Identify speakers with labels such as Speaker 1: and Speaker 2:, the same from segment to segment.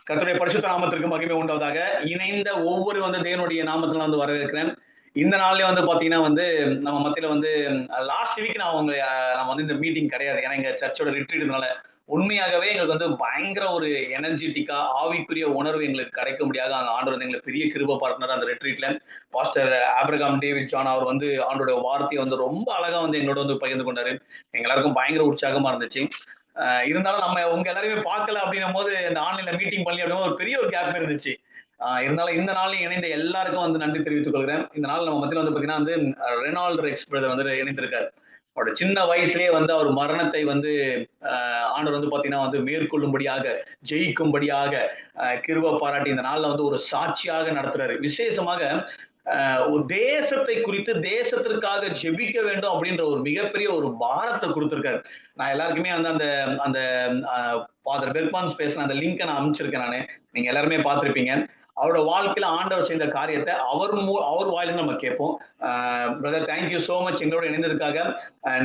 Speaker 1: கர்த்தருடைய பரிசுத்த நாமத்திற்கு மகிமை உண்டாவதாக. இணைந்த ஒவ்வொரு தேவனுடைய நாமத்தில வரவேற்கிறேன். இந்த நாள்லயே பாத்தீங்கன்னா நம்ம மத்தியில லாஸ்ட் வீக் நம்ம இந்த மீட்டிங் கிடையாது. ஏன்னா எங்க சர்ச்சோட ரிட்ரீட்னால உண்மையாகவே எங்களுக்கு பயங்கர ஒரு எனர்ஜெட்டிக்கா ஆவிக்குரிய உணர்வு எங்களுக்கு கிடைக்க முடியாது. அந்த ஆண்டவர் எங்களுக்கு பெரிய கிருபை பாராட்டினார் அந்த ரிட்ரீட்ல. பாஸ்டர் ஆபிரகாம் டேவிட் ஜான் அவர் ஆண்டோட வார்த்தையை ரொம்ப அழகா எங்களோட பகிர்ந்து கொண்டாரு. எங்க எல்லாருக்கும் பயங்கர உற்சாகமா இருந்துச்சு. இருந்தாலும் நம்ம உங்க எல்லாருமே பார்க்கல அப்படின்னும் போது இந்த ஆன்லைன்ல மீட்டிங் பண்ணி அப்படின்னா ஒரு பெரிய ஒரு கேப் இருந்துச்சு. இருந்தாலும் இந்த நாளில் இணைந்த எல்லாருக்கும் நன்றி தெரிவித்துக் கொள்கிறேன். இந்த நாள் நம்ம மத்தியில பாத்தீங்கன்னா ரெனால்டு ரெக்ஸ் பிரதர் இணைந்திருக்காரு. அவரோட சின்ன வயசுலயே அவர் மரணத்தை ஆண்டவர் பாத்தீங்கன்னா மேற்கொள்ளும்படியாக ஜெயிக்கும்படியாக கிருபை பாராட்டி இந்த நாள்ல ஒரு சாட்சியாக நடத்துறாரு. விசேஷமாக ஒரு தேசத்தை குறித்து தேசத்திற்காக ஜெபிக்க வேண்டும் அப்படின்ற ஒரு மிகப்பெரிய ஒரு பாரத்தை கொடுத்திருக்காரு. நான் எல்லாருக்குமே அந்த அந்த ஃபாதர் பெர்க்மான்ஸ் பேசின அந்த லிங்கை நான் அனுப்பிச்சிருக்கேன். நீங்க எல்லாருமே பார்த்திருப்பீங்க. அவரோட வாழ்க்கையில ஆண்டவர் செய்த காரியத்தை அவர் வாயிலிருந்து நம்ம கேட்போம். பிரதர் தேங்க்யூ சோ மச் எங்களோட இணைந்ததுக்காக.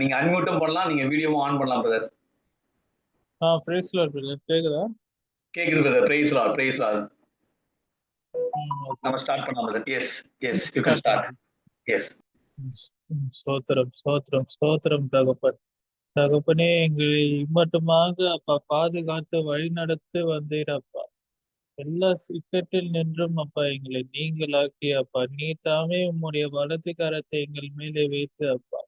Speaker 1: நீங்க அன்மியூட்டும் பண்ணலாம், நீங்க வீடியோவும் ஆன் பண்ணலாம் பிரதர்.
Speaker 2: Praise Lord brother. கேக்குதா?
Speaker 1: கேக்குது brother. Praise Lord, praise Lord. நம்ம ஸ்டார்ட் பண்ணலாம் brother. Yes yes you can start. Yes.
Speaker 2: ஸ்தோத்திரம் ஸ்தோத்திரம் ஸ்தோத்திரம் தகப்பனே, எங்களை இம்மட்டுமாக அப்பா பாதுகாத்து வழி நடத்து வந்தீரப்பா. எல்லா சிக்கட்டில் நின்றும் அப்பா எங்களை நீங்களாக்கி அப்பா நீர் தாமே உம்முடைய வலது கரத்தை எங்கள் மேலே வைத்து அப்பா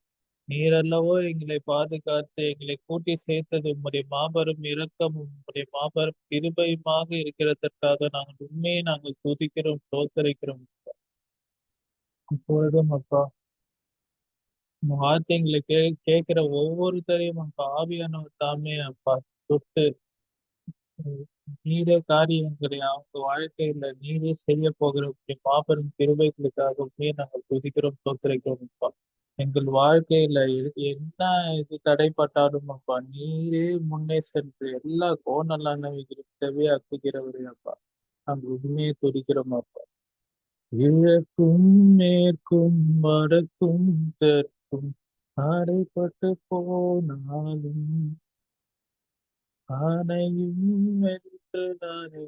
Speaker 2: நீர் அல்லவோ எங்களை பாதுகாத்து எங்களை கூட்டி சேர்த்தது உம்முடைய மாபெரும் இரக்கமும் உம்முடைய மாபெரும் கிருபையுமாக இருக்கிறதற்காக நாங்கள் துதிக்கிறோம், தோத்தரிக்கிறோம். இப்பொழுதும் அப்பா வார்த்தைகளை கேட்கிற ஒவ்வொருத்தரையும் அப்பா ஆவியானவர் தாமே அப்பா தொட்டு நீரே காரியங்களை அவங்க வாழ்க்கையில நீரே செய்ய போகிற மாபெரும் கிருபைகளுக்காகவே நாங்கள் துதிக்கிறோம், தோத்திரிக்கிறோம் அப்பா. எங்கள் வாழ்க்கையில என்ன இது தடைப்பட்டாலும் அப்பா நீரே முன்னே சென்று எல்லா கோணலானவைகளுக்கவே அக்குகிறவரே அப்பா நாங்கள் உண்மையை துதிக்கிறோம் அப்பா. கிழக்கும் மேற்கும் வடக்கும் தெற்கும் அடைப்பட்டு போனாலும் ஆனையும் என்று நானே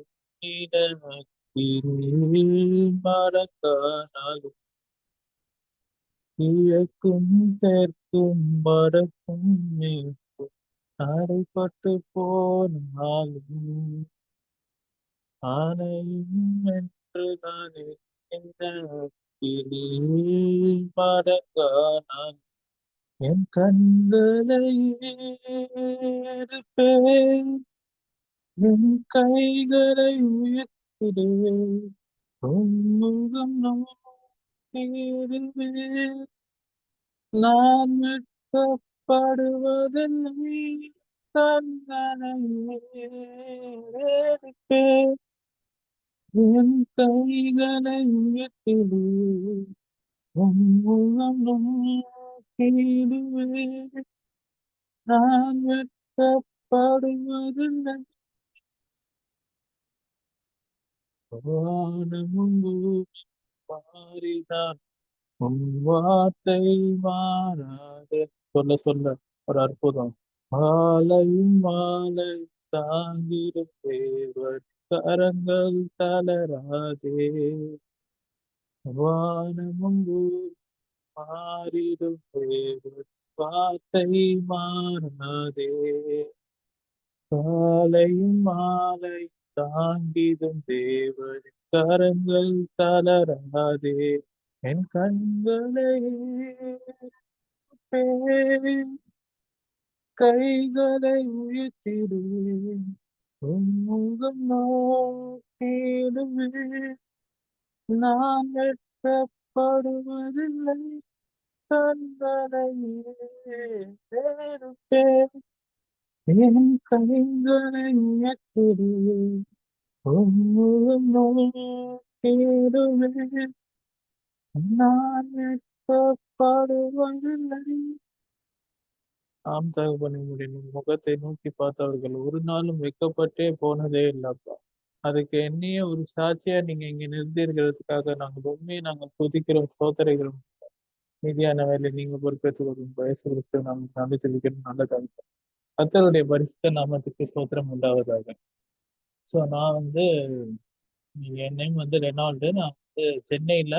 Speaker 2: மறக்கானாலும் கிழக்கும் தெற்கும் வடக்கும் மேற்கும் அடைப்பட்டு போனாலும் ஆனையும் என்று நானே மறக்கானால் என் கண்களை ஏறெடுப்பேன், என் கைகளை உயர்த்திடுவேன், உன்முகம் நோக்கிடுவேன். நான் வெட்கப்படுவதில்லை, கண்களை ஏறெடுப்பேன், என் கைகளை உயர்த்திடுவேன், உன்முகம் நோக்கிடுவேன். நான் வெட்கப்படுவதில்லை. வானமும் மாறினான் உன் வார்த்தை மாறாது. சொல்ல ஒரு அற்புதம். மாலையும் மாலை தாங்கிருப்பேவர் கரங்கள் தளராதே. வானமும் மாறிடும் தேவர் வார்த்தை மாறாதே. காலையும் மாலை தாண்டிடும் தேவர் கரங்கள் தளராதே. என் கண்களை கைகளை உயர்த்திடுவேன், உன்முகம் நோக்கிடுவேன். நான் வெட்கப்படுவதில்லை, கண்களை ஏறெடுப்பேன், என் கைகளை உயர்த்திடுவேன், உன்முகம் நோக்கிடுவேன். நான் வெட்கப்படுவதில்லை. ஆம் தகப்பனே, முகத்தை நோக்கி பார்த்தவர்கள் ஒரு நாளும் வெட்கப்பட்டே போனதே இல்லப்பா. அதுக்கு என்னையே ஒரு சாட்சியா நீங்க இங்க நிறுத்திருக்கிறதுக்காக நாங்கள் துதிக்கிறோம், சோதனைகிறோம். மீதியான வேலை நீங்க பொறுப்பேற்றுக் கொள்ளும் வயசு நாங்கள் நன்றி தெரிவிக்கிறோம். நல்ல தகவல். கர்த்தருடைய பரிசுத்த நாமத்துக்கு ஸ்தோத்திரம் உண்டாவதாக. ஸோ நான் வந்து என் நேம் வந்து ரெனால்டு. நான் வந்து சென்னையில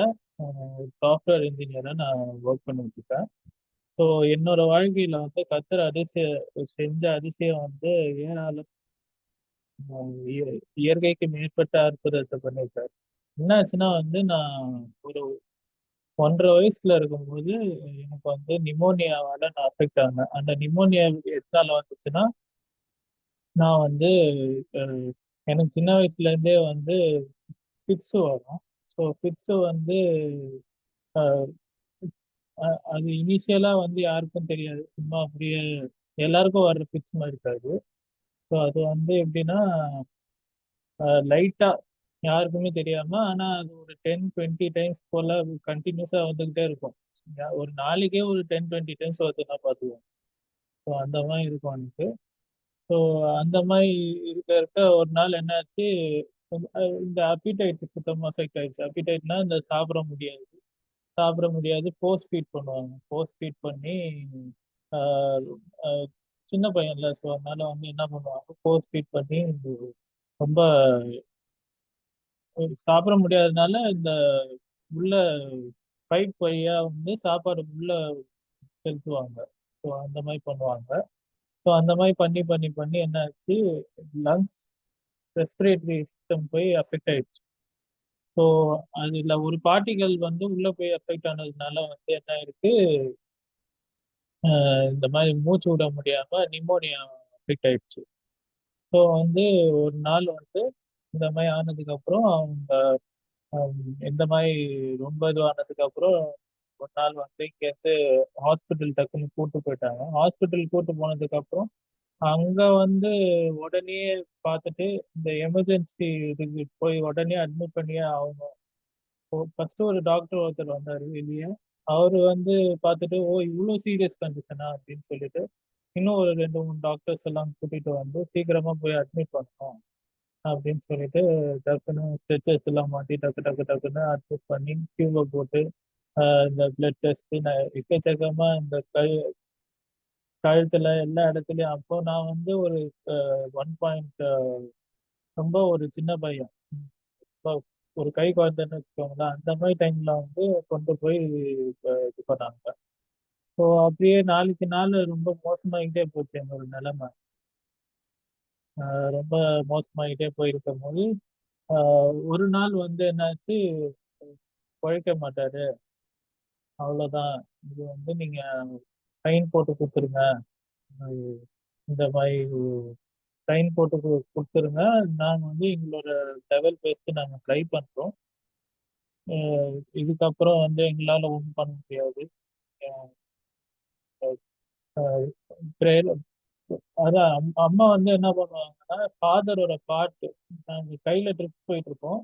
Speaker 2: சாஃப்ட்வேர் இன்ஜினியரா நான் ஒர்க் பண்ணிட்டு இருக்கேன். ஸோ என்னோட வாழ்க்கையில வந்து கர்த்தர் செஞ்ச அதிசயம் வந்து ஏராளம். இயற்கைக்கு மேற்பட்ட அற்புதத்தை பண்ணியிருக்காரு. என்ன ஆச்சுன்னா வந்து நான் ஒரு 1.5 வயசுல இருக்கும்போது எனக்கு வந்து நிமோனியாவால நான் அஃபெக்ட் ஆனேன். அந்த நிமோனியா எதனால வந்துச்சுன்னா, நான் வந்து அஹ், எனக்கு சின்ன வயசுல இருந்தே வந்து ஃபிட்ஸ் வரும். ஸோ ஃபிட்ஸ் வந்து அஹ், அது இனிஷியலா வந்து யாருக்கும் தெரியாது. சும்மா அப்படியே எல்லாருக்கும் வர்ற ஃபிட்ஸ் மாதிரி இருக்காது. ஸோ அது வந்து எப்படின்னா லைட்டா யாருக்குமே தெரியாம, ஆனா அது ஒரு 10-20 டைம்ஸ் போல கண்டினியூஸா வந்துகிட்டே இருக்கும். ஒரு நாளைக்கே ஒரு 10-20 டைம்ஸ் வருதுன்னா பாத்துக்கோங்க. ஸோ அந்த மாதிரி இருக்கும் எனக்கு. ஸோ அந்த மாதிரி இருக்க ஒரு நாள் என்னாச்சு, இந்த அப்பிடைட் சுத்தமா அஃபெக்ட் ஆயிடுச்சு. அப்பிடைட்னா இந்த சாப்பிட முடியாது. ஃபோர்ஸ் ஃபீட் பண்ணுவாங்க. ஃபோர்ஸ் ஃபீட் பண்ணி ஆஹ் ஆஹ் சின்ன பையன்ல, ஸோ அதனால வந்து என்ன பண்ணுவாங்க, ஃபோர்ஸ் ஃபீட் பண்ணி ரொம்ப சாப்பிட முடியாததுனால இந்த உள்ள பைப் வழியா வந்து சாப்பாடு உள்ள செலுத்துவாங்க. ஸோ அந்த மாதிரி பண்ணுவாங்க. ஸோ அந்த மாதிரி பண்ணி பண்ணி பண்ணி என்ன ஆச்சு, லங்ஸ் ரெஸ்பிரேட்டரி சிஸ்டம் போய் அஃபெக்ட் ஆயிடுச்சு. ஸோ அதுல ஒரு பார்ட்டிகள் வந்து உள்ள போய் அஃபெக்ட் ஆனதுனால வந்து என்ன ஆயிருக்கு, இந்த மாதிரி மூச்சு விட முடியாம நிமோனியா அஃபெக்ட் ஆயிடுச்சு. ஸோ வந்து ஒரு நாள் வந்து இந்த மாதிரி ஆனதுக்கு அப்புறம் அவங்க இந்த மாதிரி ரொம்ப இதுவானதுக்கு அப்புறம் ஒரு நாள் வந்து இங்கேருந்து ஹாஸ்பிட்டல் டக்குன்னு கூட்டு போயிட்டாங்க. ஹாஸ்பிட்டல் கூட்டு போனதுக்கு அப்புறம் அங்க வந்து உடனே பார்த்துட்டு இந்த எமர்ஜென்சி இதுக்கு போய் உடனே அட்மிட் பண்ணியே ஆகணும். ஃபர்ஸ்ட் ஒரு டாக்டர் ஒருத்தர் வந்தாரு வெளியே. அவரு வந்து பார்த்துட்டு, ஓ இவ்வளோ சீரியஸ் கண்டிஷனா அப்படின்னு சொல்லிட்டு இன்னும் ஒரு 2-3 டாக்டர்ஸ் எல்லாம் கூட்டிட்டு வந்து சீக்கிரமா போய் அட்மிட் பண்ணணும் அப்படின்னு சொல்லிட்டு டக்குன்னு ஸ்ட்ரெச்சர்ஸ் எல்லாம் மாட்டி டக்கு டக்கு டக்குன்னு அட்மிட் பண்ணி டியூபை போட்டு இந்த பிளட் டெஸ்ட் எக்கச்சக்கமா இந்த கழுத்துல எல்லா இடத்துலயும். அப்போ நான் வந்து ஒரு 1 பாயிண்ட், ரொம்ப ஒரு சின்ன பையன். இப்போ ஒரு கை குழந்தைன்னு வச்சுக்கோங்களேன். அந்த மாதிரி டைம்ல வந்து கொண்டு போய் இது பண்ணாங்க. ஸோ அப்படியே நாளுக்கு நாள் ரொம்ப மோசமாகிட்டே போச்சு என்னோட நிலைமை. ரொம்ப மோசமாகிட்டே போயிருக்கும் போது ஒரு நாள் வந்து என்னாச்சு, உழைக்க மாட்டாரு, அவ்வளவுதான், இது வந்து நீங்க சைன் போட்டு கொடுத்துருங்க, அஹ் இந்த மாதிரி சைன் போட்டு கொடுத்துருங்க, நாங்க வந்து எங்களோட லெவல் பேஸ்ட் நாங்க ட்ரை பண்றோம், இதுக்கப்புறம் வந்து எங்களால ஒன்றும் பண்ண முடியாது. ப்ரேயர், அதான் அம்மா வந்து என்ன பண்ணுவாங்கன்னா ஃபாதரோட பாட்டு, நாங்க கையில ட்ரிப் போயிட்டு இருக்கோம்,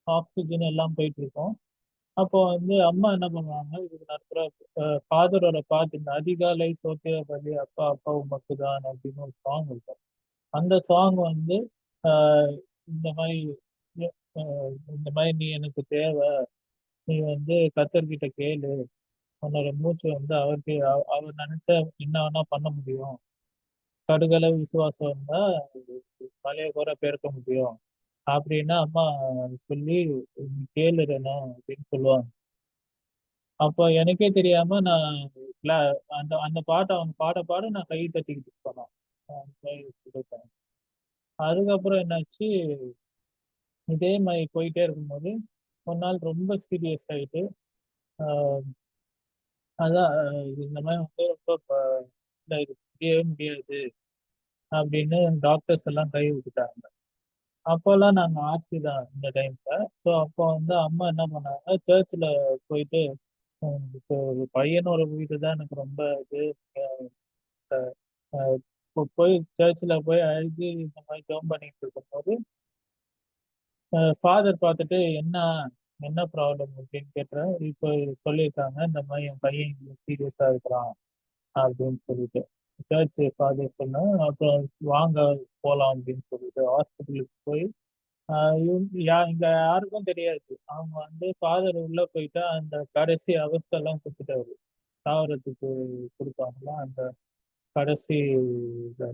Speaker 2: ஆக்சிஜன் எல்லாம் போயிட்டு இருக்கோம். அப்போ வந்து அம்மா என்ன பண்ணுவாங்க, இதுக்கு நடத்துற ஃபாதரோட பாட்டு, இந்த அதிகாலை சோத்திர பலி அப்பா அப்பா உமக்கு தான் அப்படின்னு ஒரு சாங் இருக்கும். அந்த சாங் வந்து ஆஹ் இந்த மாதிரி இந்த மாதிரி நீ எனக்கு தேவை, நீ வந்து கத்தர்கிட்ட கேளு, உன்னோட மூச்சு வந்து அவருக்கு அவர் நினைச்சா என்ன வேணா பண்ண முடியும், கடுகளவு விசுவாசம் இருந்தா மலையை கூட பெருக்க முடியும் அப்படின்னா அம்மா சொல்லி நீ கேளுறணும் அப்படின்னு சொல்லுவாங்க. அப்போ எனக்கே தெரியாம நான் அந்த அந்த பாட்டை அவங்க பாட பாட நான் கை தட்டிக்கிட்டு போனேன். அதுக்கப்புறம் என்னாச்சு, இதே மாதிரி போயிட்டே இருக்கும்போது ஒரு நாள் ரொம்ப சீரியஸ் ஆயிட்டு, ஆஹ் அதான் இந்த மாதிரி வந்து ரொம்ப இல்ல, இது முடியவே முடியாது அப்படின்னு டாக்டர்ஸ் எல்லாம் கை விட்டுட்டாங்க. அப்போல்லாம் நாங்க ஆர்சி தான் இந்த டைம்ல. ஸோ அப்போ வந்து அம்மா என்ன பண்ணாங்க, சர்ச்சில் போயிட்டு இப்போ ஒரு பையனோட வீடு தான் எனக்கு ரொம்ப இது, அஹ், அஹ், இப்போ போய் சர்ச்சில் போய் அழுது இந்த மாதிரி ஜெபம் பண்ணிட்டு இருக்கும்போது ஃபாதர் பார்த்துட்டு என்ன என்ன ப்ராப்ளம் அப்படின்னு கேட்டேன். இப்போ சொல்லியிருக்காங்க இந்த மாதிரி என் பையன் சீரியஸா இருக்கிறான் அப்படின்னு சொல்லிட்டு சர்ச் ஃபாதர் சொன்னேன். அப்புறம் வாங்க போகலாம் அப்படின்னு சொல்லிட்டு ஹாஸ்பிட்டலுக்கு போய் இங்க யாருக்கும் தெரியாது. அவங்க வந்து ஃபாதர் உள்ள போயிட்டா அந்த கடைசி அவஸ்தை எல்லாம் கொடுத்துட்டாரு, தாவரத்துக்கு கொடுப்பாங்களா அந்த கடைசி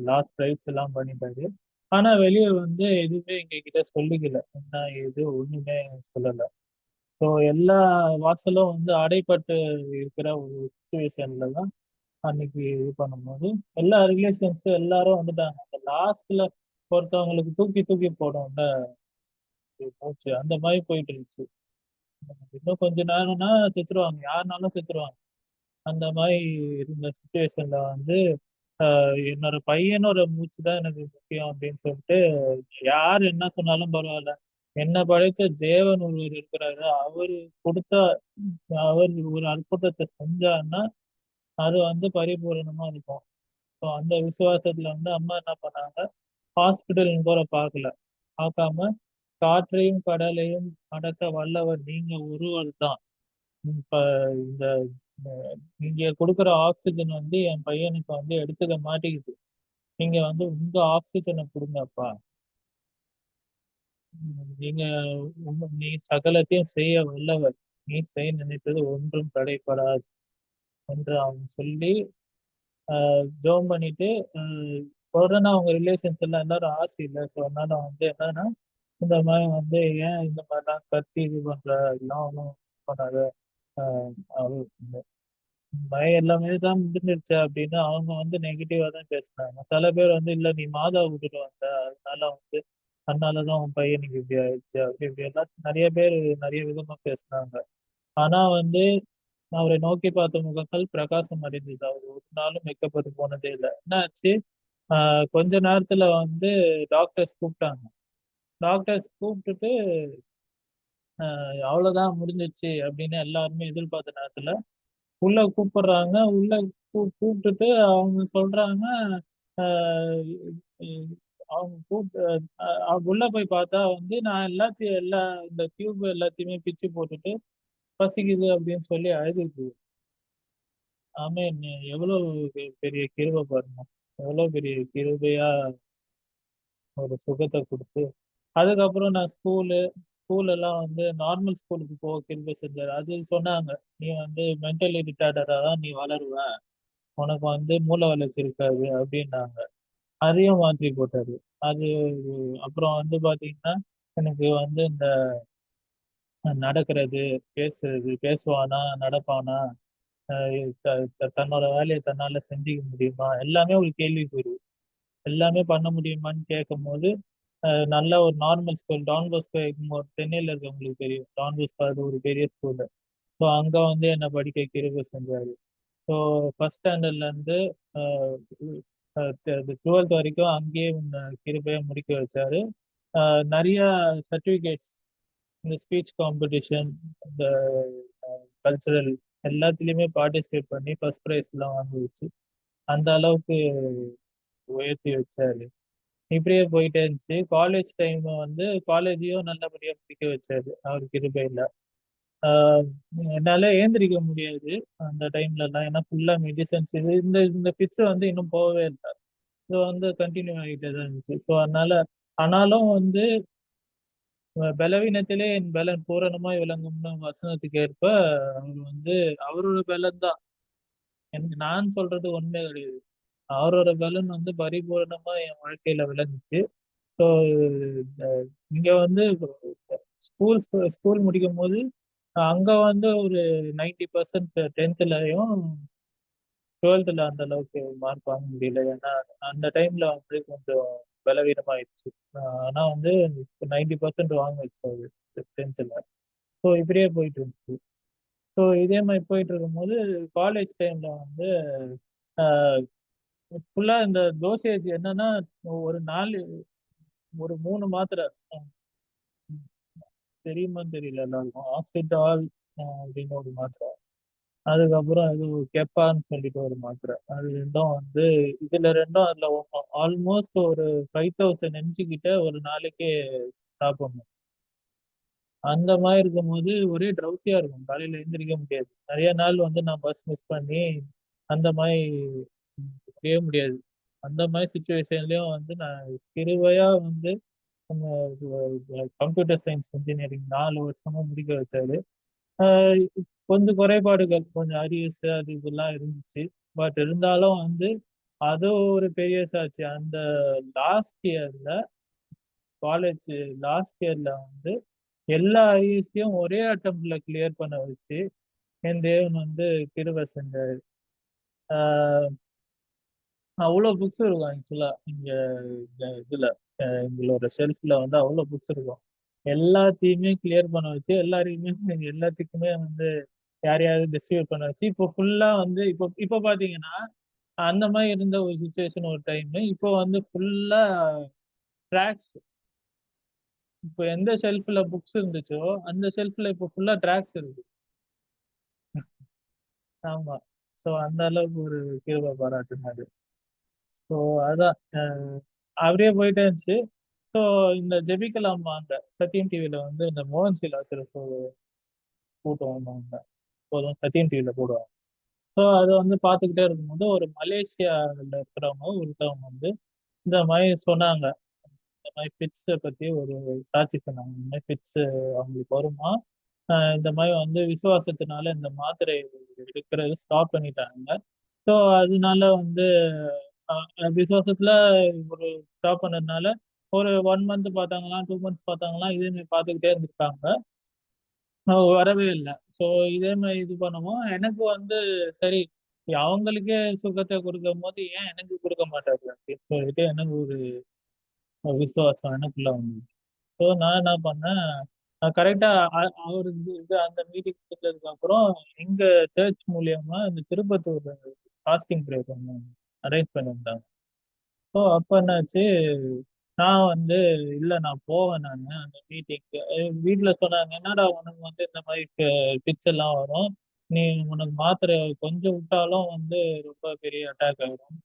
Speaker 2: லாஸ்ட் ரைட்ஸ் எல்லாம் பண்ணிட்டாரு. ஆனா வெளியே வந்து எதுவுமே எங்க கிட்ட சொல்லிக்கல, என்ன ஏது ஒண்ணுமே சொல்லல. ஸோ எல்லா வாசலும் வந்து அடைப்பட்டு இருக்கிற ஒரு சுச்சுவேஷன்ல தான் அன்னைக்கு இது பண்ணும்போது எல்லா ரிலேஷன்ஸும் எல்லாரும் வந்துட்டாங்க. அந்த லாஸ்ட்ல ஒருத்தவங்களுக்கு தூக்கி தூக்கி போடும்ல மூச்சு, அந்த மாதிரி போயிட்டு இருந்துச்சு. இன்னும் கொஞ்ச நேரம்னா செத்துருவாங்க, யாருனாலும் செத்துருவாங்க. அந்த மாதிரி இருந்த சுச்சுவேஷன்ல வந்து என்னோட பையனோட மூச்சு தான் எனக்கு முக்கியம் அப்படின்னு சொல்லிட்டு யார் என்ன சொன்னாலும் பரவாயில்ல, என்ன படைத்த தேவன் ஒருவர் இருக்கிறாரு, அவரு கொடுத்தா, அவர் ஒரு அற்புதத்தை செஞ்சாருன்னா அது வந்து பரிபூரணமா இருக்கும். ஸோ அந்த விசுவாசத்துல வந்து அம்மா என்ன பண்ணாங்க, ஹாஸ்பிட்டல் கூட பார்க்கல, பார்க்காம காற்றையும் கடலையும் அடக்க வல்லவர் நீங்க ஒருவர் தான். இப்ப இந்த நீங்க கொடுக்குற ஆக்சிஜன் வந்து என் பையனுக்கு வந்து எடுத்துக்க மாட்டேங்குது, நீங்க வந்து உங்க ஆக்சிஜனை கொடுங்கப்பா. நீங்க நீ சகலத்தையும் செய்ய வல்லவர், நீ செய்ய நினைத்தது ஒன்றும் தடைப்படாது என்று அவங்க சொல்லி ஜோம் பண்ணிட்டு உடனே அவங்க ரிலேஷன்ஸ் எல்லாம் எல்லாரும் ஆசை இல்லை. ஸோ அதனால வந்து என்னன்னா, இந்த மாதிரி வந்து ஏன் இந்த மாதிரிலாம் கத்தி இது பண்ற, இதெல்லாம் ஒன்றும் பண்ணாத, பயம் எல்லாமே தான் முடிஞ்சிருச்சு அப்படின்னு அவங்க வந்து நெகட்டிவா தான் பேசுனாங்க. சில பேர் வந்து இல்ல நீ மாதா விட்டுட்டு வந்த, அதனால வந்து அதனாலதான் உன் பையனுக்கு இப்படி ஆயிடுச்சு அப்படி இப்படி எல்லாம் நிறைய பேர் நிறைய விதமா பேசுனாங்க. ஆனா வந்து அவரை நோக்கி பார்த்த முகங்கள் பிரகாசம் அடைந்தது, அவர் ஒரு நாளும் வெட்கப்பட்டு போனதே இல்லை. என்னாச்சு, கொஞ்ச நேரத்துல வந்து டாக்டர்ஸ் கூப்பிட்டாங்க. டாக்டர்ஸ் கூப்பிட்டுட்டு அவ்வளவுதான் முடிஞ்சிச்சு அப்படின்னு எல்லாருமே எதிர்பார்த்த நேரத்துல உள்ள கூப்பிடுறாங்க. உள்ள கூப்பிட்டுட்டு அவங்க சொல்றாங்க, ஆஹ் இ- அவங்க கூப்பிட்டு உள்ள போய் பார்த்தா வந்து நான் எல்லாத்தையும் இந்த டியூப் எல்லாத்தையுமே பிச்சு போட்டுட்டு பசிக்குது அப்படின்னு சொல்லி அழுதுட்டு. ஆமீன். எவ்வளவு பெரிய கிருபை பாருங்க, எவ்வளவு பெரிய கிருபையா ஒரு சுகத்தை கொடுத்து. அதுக்கப்புறம் நான் ஸ்கூல் எல்லாம் வந்து நார்மல் ஸ்கூலுக்கு போக கிருபை செஞ்சாரு. அது சொன்னாங்க, நீ வந்து மென்டலி ரிட்டார்டரா தான் நீ வளருவ, உனக்கு வந்து மூளை வளர்ச்சி இருக்காது அப்படின்னாங்க. அதையும் மாற்றி போட்டாரு. அது அப்புறம் வந்து பாத்தீங்கன்னா எனக்கு வந்து இந்த நடக்கிறது, பேசுறது, பேசுவானா, நடப்பானா, தன்னோட வேலையை தன்னால செஞ்சுக்க முடியுமா, எல்லாமே ஒரு கேள்விக்குறி. எல்லாமே பண்ண முடியுமான்னு கேட்கும் போது நல்ல ஒரு நார்மல் ஸ்கூல் டான் பாஸ்கோ சென்னையில இருக்கவங்களுக்கு தெரியும், டான் பாஸ்கோ அது ஒரு பெரிய ஸ்கூலு. ஸோ அங்க வந்து என்னை படிக்க கிருபை செஞ்சாரு. ஸோ ஃபர்ஸ்ட் ஸ்டாண்டர்ட்ல இருந்து 12th வரைக்கும் அங்கேயே இந்த கிருபையை முடிக்க வச்சாரு. நிறைய சர்டிஃபிகேட்ஸ், இந்த ஸ்பீச் காம்படிஷன், இந்த கல்ச்சுரல் எல்லாத்துலேயுமே பார்ட்டிசிபேட் பண்ணி ஃபர்ஸ்ட் ப்ரைஸ் எல்லாம் வாங்கி வச்சு அந்த அளவுக்கு உயர்த்தி வச்சாரு. இப்படியே போயிட்டே இருந்துச்சு. காலேஜ் டைம் வந்து காலேஜையும் நல்லபடியா முடிக்க வச்சாரு அவர் கிருபையில. ஆஹ் என்னால ஏந்திரிக்க முடியாது அந்த டைம்ல எல்லாம், ஏன்னா ஃபுல்லா மெடிசன்ஸ், இது இந்த இந்த பிச்சு வந்து இன்னும் போகவே இல்லை. ஸோ வந்து கண்டினியூ ஆகிட்டே தான் இருந்துச்சு. ஸோ அதனால ஆனாலும் வந்து பலவீனத்திலே என் பலன் பூரணமாய் விளங்கும்னு வசனத்துக்கு ஏற்ப அவர் வந்து அவரோட பலன் தான் எனக்கு, நான் சொல்றது ஒண்ணுமே கிடையாது. அவரோட பலன் வந்து பரிபூரணமா என் வாழ்க்கையில விளங்குச்சு. ஸோ இங்க வந்து ஸ்கூல் ஸ்கூல் முடிக்கும் போது அங்க வந்து ஒரு 90% 10th டுவெல்த்ல அந்த அளவுக்கு மார்க் வாங்க முடியல, ஏன்னா அந்த டைம்ல வந்து கொஞ்சம் பலவீனமாயிடுச்சு. ஆனா வந்து 90% வாங்க வச்சாரு 10th. ஸோ இப்படியே போயிட்டு இருந்துச்சு. ஸோ இதே மாதிரி போயிட்டு இருக்கும்போது காலேஜ் டைம்ல வந்து ஃபுல்லா இந்த டோசேஜ் என்னன்னா, ஒரு நாலு ஒரு 3 மாத்திரை, தெரியுமான்னு தெரியல எல்லாருக்கும், ஆக்சிடால் அப்படின்னு ஒரு மாத்திரை, அதுக்கப்புறம் அது கெப்பான்னு சொல்லிட்டு ஒரு மாத்திரை, அது ரெண்டும் வந்து இதுல ரெண்டும் அதுல ஆல்மோஸ்ட் ஒரு 5000 எம்ஜி கிட்ட ஒரு நாளைக்கு சாப்பிடணும். அந்த மாதிரி இருக்கும்போது ஒரே ட்ரௌசியா இருக்கும், காலையில எழுந்திரிக்க முடியாது. நிறைய நாள் வந்து நான் பஸ் மிஸ் பண்ணி அந்த மாதிரி முடியவே முடியாது. அந்த மாதிரி சுச்சுவேஷன்லயும் வந்து நான் கிருபையா வந்து கம்ப்யூட்டர் சயின்ஸ் இன்ஜினியரிங் 4 வருஷமா முடிக்க வச்சாரு. ஆஹ் கொஞ்சம் குறைபாடுகள், கொஞ்சம் அரியர்ஸ் அது இதெல்லாம் இருந்துச்சு. பட் இருந்தாலும் வந்து அது ஒரு பெரிய சாட்சி. அந்த லாஸ்ட் இயர்ல காலேஜ் லாஸ்ட் இயர்ல வந்து எல்லா ஐஎஸ்சியும் ஒரே அட்டம்ப்ட்ல கிளியர் பண்ண வச்சு என் தேவன் வந்து கிருபை செஞ்சாரு. ஆஹ் அவ்வளோ புக்ஸ் இருக்கும் ஆக்சுவலா இங்க இதுல எங்களோட ஷெல்ஃப்ல வந்து அவ்வளோ புக்ஸ் இருக்கும். எல்லாத்தையுமே கிளியர் பண்ண வச்சு எல்லாரையுமே எல்லாத்துக்குமே வந்து யாரையாவது டிஸ்ட்ரிபியூட் பண்ண வச்சு இப்போ ஃபுல்லா வந்து இப்போ பாத்தீங்கன்னா அந்த மாதிரி இருந்த ஒரு சுச்சுவேஷன் ஒரு டைம். இப்போ வந்து ஃபுல்லா ட்ராக்ஸ். இப்போ எந்த ஷெல்ஃப்ல புக்ஸ் இருந்துச்சோ அந்த ஷெல்ஃப்ல இப்போ ஃபுல்லா ட்ராக்ஸ் இருக்கு. ஆமா. ஸோ அந்த அளவுக்கு ஒரு கிருபை பாராட்டுனாரு. ஸோ அதான் அப்படியே போயிட்டே இருந்துச்சு. ஸோ இந்த ஜெபிக்கலாம் அந்த சத்தியம் டிவியில வந்து இந்த மோகன் சிலாசர் கூட்டம் போதும் சத்தியம் டிவியில போடுவாங்க. ஸோ அதை வந்து பார்த்துக்கிட்டே இருக்கும்போது ஒரு மலேசியாவில் இருக்கிறவங்க ஒருத்தவங்க வந்து இந்த மாதிரி சொன்னாங்க. இந்த மாதிரி ஃபிட்ஸை பத்தி ஒரு சாட்சி சொன்னாங்க. இந்த மாதிரி ஃபிட்ஸ் அவங்களுக்கு வருமா, இந்த மாதிரி வந்து விசுவாசத்தினால இந்த மாத்திரை எடுக்கிறது ஸ்டாப் பண்ணிட்டாங்க. ஸோ அதனால வந்து விசுவாசத்துல ஒரு ஸ்டாப் பண்ணதுனால ஒரு 1 மந்த் பார்த்தாங்களாம், 2 மந்த்ஸ் பார்த்தாங்களாம், இதே மாதிரி பார்த்துக்கிட்டே இருந்திருக்காங்க. வரவே இல்லை. ஸோ இதே மாதிரி இது பண்ணுவோம் எனக்கு வந்து சரி அவங்களுக்கே சுகத்தை கொடுக்கும் போது ஏன் எனக்கு கொடுக்க மாட்டாரு அப்படின்னு சொல்லிட்டு எனக்கு ஒரு விசுவாசம் எனக்குள்ள வந்து. ஸோ நான் என்ன பண்ணேன், கரெக்டா அவர் இது அந்த மீட்டிங் முடிஞ்சதுக்கு அப்புறம் எங்க சர்ச் மூலியமா இந்த திருப்பத்தூர் ஃபாஸ்டிங் பிரேக் ஒன்று அரேஞ்ச் பண்ணியிருந்தாங்க. ஸோ அப்போ என்னாச்சு, நான் வந்து இல்லை நான் போவேன் நான் அந்த மீட்டிங்க்கு. வீட்டில் சொன்னாங்க என்னடா உனக்கு வந்து இந்த மாதிரி பிக்ஸ் எல்லாம் வரும், நீ உனக்கு மாத்திரை கொஞ்சம் விட்டாலும் வந்து ரொம்ப பெரிய அட்டாக் ஆகிடும்.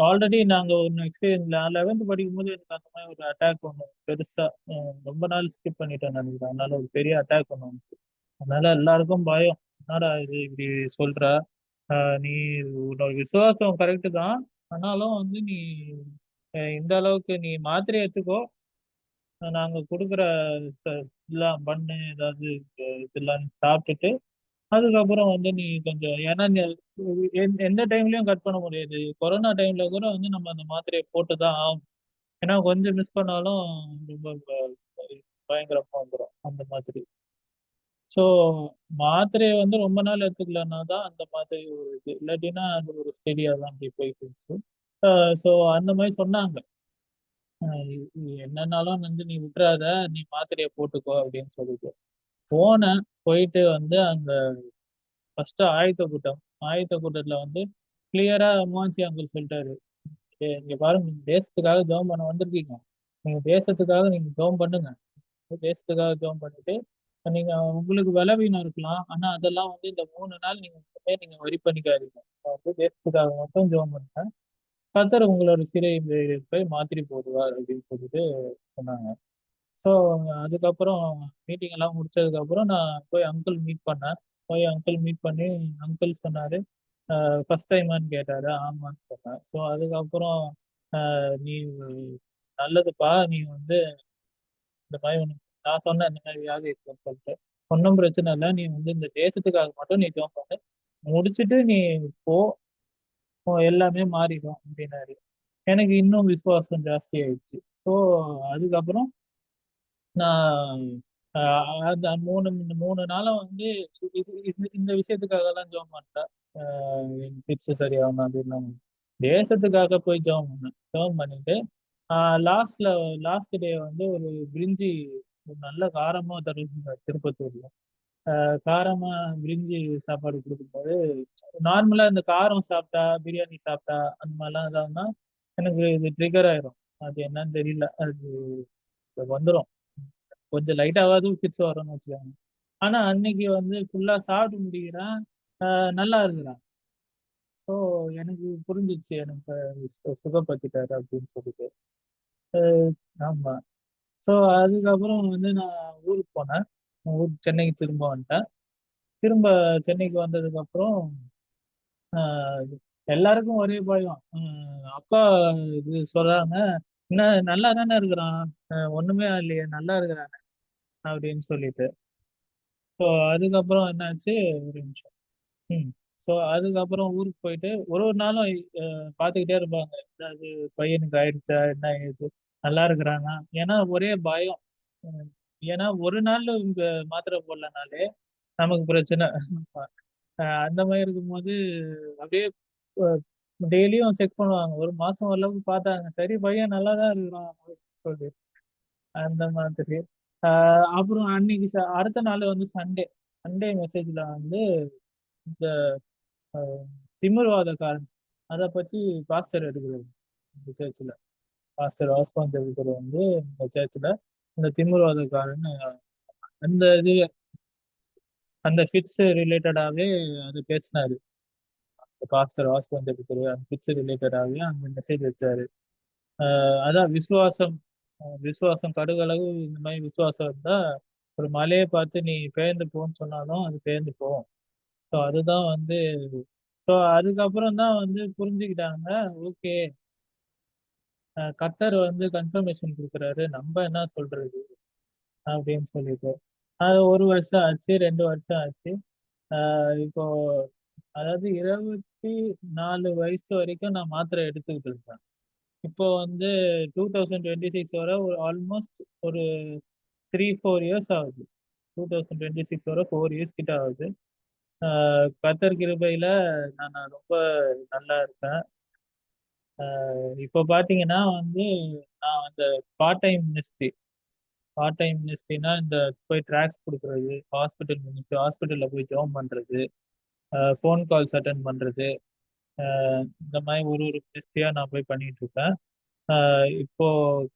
Speaker 2: ஆல்ரெடி நாங்கள் ஒன்று எக்ஸ்பீரியன்ஸ் 11th படிக்கும்போது எனக்கு அந்த மாதிரி ஒரு அட்டாக் ஒன்று பெருசா ரொம்ப நாள் ஸ்கிப் பண்ணிட்டேன் நினைக்கிறேன். அதனால ஒரு பெரிய அட்டாக் ஒன்று வந்துச்சு. அதனால எல்லாருக்கும் பயம், என்னடா இது இப்படி சொல்ற, நீ உன்னோட விசுவாசம் கரெக்டு தான், ஆனாலும் வந்து நீ இந்த அளவுக்கு நீ மாத்திரை எடுத்துக்கோ, நாங்க கொடுக்குற எல்லாம் பண்ணு ஏதாவது இதெல்லாம் சாப்பிட்டுட்டு அதுக்கப்புறம் வந்து நீ கொஞ்சம் ஏன்னா எந்த டைம்லயும் கட் பண்ண முடியாது. கொரோனா டைம்ல கூட வந்து நம்ம அந்த மாத்திரையை போட்டுதான் ஆகும். ஏன்னா கொஞ்சம் மிஸ் பண்ணாலும் ரொம்ப பயங்கரமா வந்துடும் அந்த மாதிரி. ஸோ மாத்திரையை வந்து ரொம்ப நாள் எடுத்துக்கலன்னா தான் அந்த மாதிரி ஒரு இது, இல்லாட்டினா அது ஒரு ஸ்டெடியா தான் அப்படி போயிட்டு இருந்துச்சு. ஸோ அந்த மாதிரி சொன்னாங்க, என்னன்னாலும் வந்து நீ விட்டுறாத, நீ மாத்திரையை போட்டுக்கோ அப்படின்னு சொல்லிட்டு போனேன். போயிட்டு வந்து அங்க ஃபர்ஸ்ட் ஆயத்த கூட்டத்துல வந்து கிளியரா மோகன்சி அங்கிள் சொல்லிட்டாரு, இங்க பாருங்க நீங்க தேசத்துக்காக ஜெபம் பண்ண வந்திருக்கீங்க, நீங்க தேசத்துக்காக நீங்க ஜெபம் பண்ணுங்க, தேசத்துக்காக ஜெபம் பண்ணிட்டு நீங்க உங்களுக்கு பலவீனம் இருக்கலாம், ஆனா அதெல்லாம் வந்து இந்த 3 நாள் நீங்க வரி பண்ணிக்காதீங்க, வந்து தேசத்துக்காக மட்டும் ஜெபம் பண்ணுங்க, கர்த்தர் உங்களோட சிறை போய் மாத்திரை போடுவார் அப்படின்னு சொல்லிட்டு சொன்னாங்க. ஸோ அதுக்கப்புறம் மீட்டிங் எல்லாம் முடிச்சதுக்கு அப்புறம் நான் போய் அங்கிள் மீட் பண்ணேன். போய் அங்கிள் மீட் பண்ணி அங்கிள் சொன்னாரு, ஃபர்ஸ்ட் டைமான்னு கேட்டாரு. ஆமான்னு சொன்னேன். ஸோ அதுக்கப்புறம் நீ நல்லதுப்பா, நீ வந்து இந்த மாதிரி நான் சொன்னேன் இந்த மாதிரி வியாதி இருக்குன்னு சொல்லிட்டு, ஒன்றும் பிரச்சனை இல்லை, நீ வந்து இந்த தேசத்துக்காக மட்டும் நீ ஜெபம் பண்ணு, முடிச்சுட்டு நீ போ, எல்லாமே மாறிடும் அப்படின்னாரு. எனக்கு இன்னும் விசுவாசம் ஜாஸ்தி ஆயிடுச்சு. ஸோ அதுக்கப்புறம் நான் அந்த 3 நாளா வந்து இந்த விஷயத்துக்காக எல்லாம் ஜெபம் பண்ணிட்டேன். என் பிக்ஸ் சரியாகணும் அப்படின்னா தேசத்துக்காக போய் ஜெபம் பண்ணேன். ஜெபம் பண்ணிட்டு லாஸ்ட்ல லாஸ்ட் டே வந்து ஒரு பிரிஞ்சி ஒரு நல்ல காரமா தருவாங்க திருப்பத்தூர்ல. காரமா பிரிஞ்சி சாப்பாடு கொடுக்கும்போது நார்மலா இந்த காரம் சாப்பிட்டா பிரியாணி சாப்பிட்டா அந்த மாதிரிலாம் இதாகும்னா எனக்கு இது ட்ரிகர் ஆயிரும். அது என்னன்னு தெரியல, அது வந்துடும், கொஞ்சம் லைட்டாவது கிட்ஸ் வரும்னு வச்சுக்கோங்க. ஆனா அன்னைக்கு வந்து ஃபுல்லா சாப்பிட்டு முடிக்கிறேன், நல்லா இருக்கிறேன். ஸோ எனக்கு புரிஞ்சிச்சு, எனக்கு சுகப்படுத்திட்டாரு அப்படின்னு சொல்லிட்டு. அஹ் ஆமா. ஸோ அதுக்கப்புறம் வந்து நான் ஊருக்கு போனேன். சென்னைக்கு திரும்ப வந்துட்டேன். திரும்ப சென்னைக்கு வந்ததுக்கு அப்புறம் ஆஹ் எல்லாருக்கும் ஒரே பயம். அக்கா இது சொல்றாங்க, என்ன நல்லா தானே இருக்கிறான், ஒண்ணுமே இல்லையே நல்லா இருக்கிறான் அப்படின்னு சொல்லிட்டு. ஸோ அதுக்கப்புறம் என்னாச்சு, ஒரு நிமிஷம். ம் ஸோ அதுக்கப்புறம் ஊருக்கு போயிட்டு ஒரு ஒரு நாளும் பார்த்துக்கிட்டே இருப்பாங்க. ஏதாவது பையனுக்கு ஆயிடுச்சா என்ன ஏது நல்லா இருக்கிறானா? ஏன்னா ஒரே பயம். ம். ஏன்னா ஒரு நாள் இங்க மாத்திரை போடலனாலே நமக்கு பிரச்சனை. அந்த மாதிரி இருக்கும்போது அப்படியே டெய்லியும் செக் பண்ணுவாங்க. ஒரு மாசம் ஓரளவுக்கு பார்த்தாங்க. சரி பையன் நல்லா தான் இருக்கிறான் அப்படின்னு சொல்லி. அந்த மாதிரி. அப்புறம் அன்னைக்கு அடுத்த நாள் வந்து சண்டே. சண்டே மெசேஜ்ல வந்து இந்த அஹ், திமிர்வாதக்காரன் அதை பத்தி பாஸ்டர் எடுக்கிறது இந்த சர்ச்சில். பாஸ்டர் வாஸ்பான் எடுக்கிறது வந்து இந்த சர்ச்சில் இந்த திமிர்வாதக்காரன் அந்த இது அந்த ஃபிட்ஸ் ரிலேட்டடாவே அது பேசினாரு. பாஸ்டர் வாஸ்பான் எடுக்கிறது அந்த ஃபிட்ஸ் ரிலேட்டடாவே அந்த மெசேஜ் வச்சாரு. அதான் விசுவாசம். விசுவாசம் கடுகளவு இந்த மாதிரி விசுவாசம் இருந்தா ஒரு மலையை பார்த்து நீ பெயர்ந்து போன்னு சொன்னாலும் அது பெயர்ந்து போகும். ஸோ அதுதான் வந்து ஸோ அதுக்கப்புறம் தான் வந்து புரிஞ்சுக்கிட்டாங்க. ஓகே, கர்த்தர் வந்து கன்ஃபர்மேஷன் கொடுக்குறாரு, நம்ம என்ன சொல்றது அப்படின்னு சொல்லிட்டு. அது 1 வருஷம் ஆச்சு, 2 வருஷம் ஆச்சு. இப்போ அதாவது 24 வயசு வரைக்கும் நான் மாத்திரை எடுத்துக்கிட்டு இருந்தேன். இப்போ வந்து 2026 வரை ஒரு ஆல்மோஸ்ட் ஒரு 3-4 இயர்ஸ் ஆகுது. 2026 வரை 4 இயர்ஸ் கிட்ட ஆகுது. கர்த்தர் கிருபையில நான் ரொம்ப நல்லா இருக்கேன். இப்போ பாத்தீங்கன்னா வந்து நான் அந்த part time ministry part time மினிஸ்ட்ரினா இந்த போய் ட்ராக்ஸ் கொடுக்கறது, ஹாஸ்பிட்டல் மினிஸ்ட்ரி, ஹாஸ்பிட்டல்ல போய் ஜாப் பண்றது, ஃபோன் கால்ஸ் அட்டன் பண்றது, இந்த மாதிரி ஒரு ஒரு மினிஸ்ட்ரியா நான் போய் பண்ணிட்டு இருக்கேன். இப்போ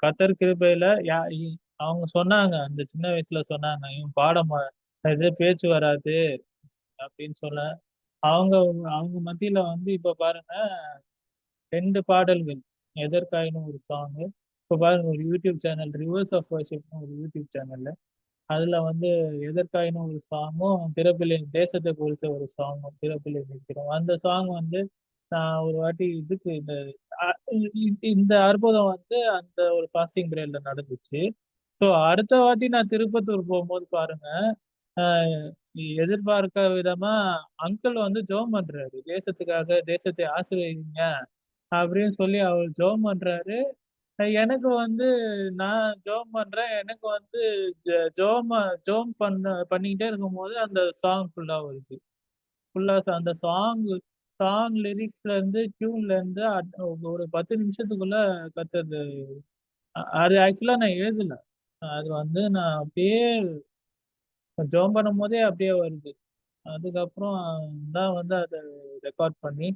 Speaker 2: கத்தர் கிருபையில அவங்க சொன்னாங்க, அந்த சின்ன வயசுல சொன்னாங்க, இவன் பாடம் இது பேச்சு வராது அப்படின்னு சொல்ல அவங்க அவங்க மத்தியில வந்து இப்ப பாருங்க 2 பாடல்கள் எதற்காயினும் ஒரு சாங். இப்ப பாருங்க ஒரு யூடியூப் சேனல் ரிவர்ஸ் ஆஃப் வர்ஷிப்னு ஒரு யூடியூப் சேனல்ல அதுல வந்து எதற்காயினும் ஒரு சாங்கும் பிறப்பிலை தேசத்தை குறிச்ச ஒரு சாங்கும் பிறப்பிலை நிற்கிறோம் அந்த சாங் வந்து நான் ஒரு வாட்டி இதுக்கு இந்த அற்புதம் வந்து அந்த ஒரு பாஸ்டிங் பிரேயர்ல நடந்துச்சு. ஸோ அடுத்த வாட்டி நான் திருப்பத்தூர் போகும்போது பாருங்க, ஆஹ் எதிர்பார்க்க விதமா அங்கிள் வந்து ஜெபம் பண்றாரு, தேசத்துக்காக தேசத்தை ஆசீர்வதிங்க அப்படின்னு சொல்லி அவர் ஜெபம் பண்றாரு. எனக்கு வந்து நான் ஜெபம் பண்றேன். எனக்கு வந்து ஜெபம் ஜெபம் பண்ணிக்கிட்டே இருக்கும்போது அந்த சாங் ஃபுல்லா வருது. ஃபுல்லா அந்த சாங் லிரிக்ஸ்ல இருந்து டியூன்ல இருந்து ஒரு 10 நிமிஷத்துக்குள்ள கத்துறது. அது ஆக்சுவலா நான் எழுதல. அது வந்து நான் அப்படியே ஜெபம் பண்ணும் போதே அப்படியே வருது. அதுக்கப்புறம் தான் வந்து அதை ரெக்கார்ட் பண்ணி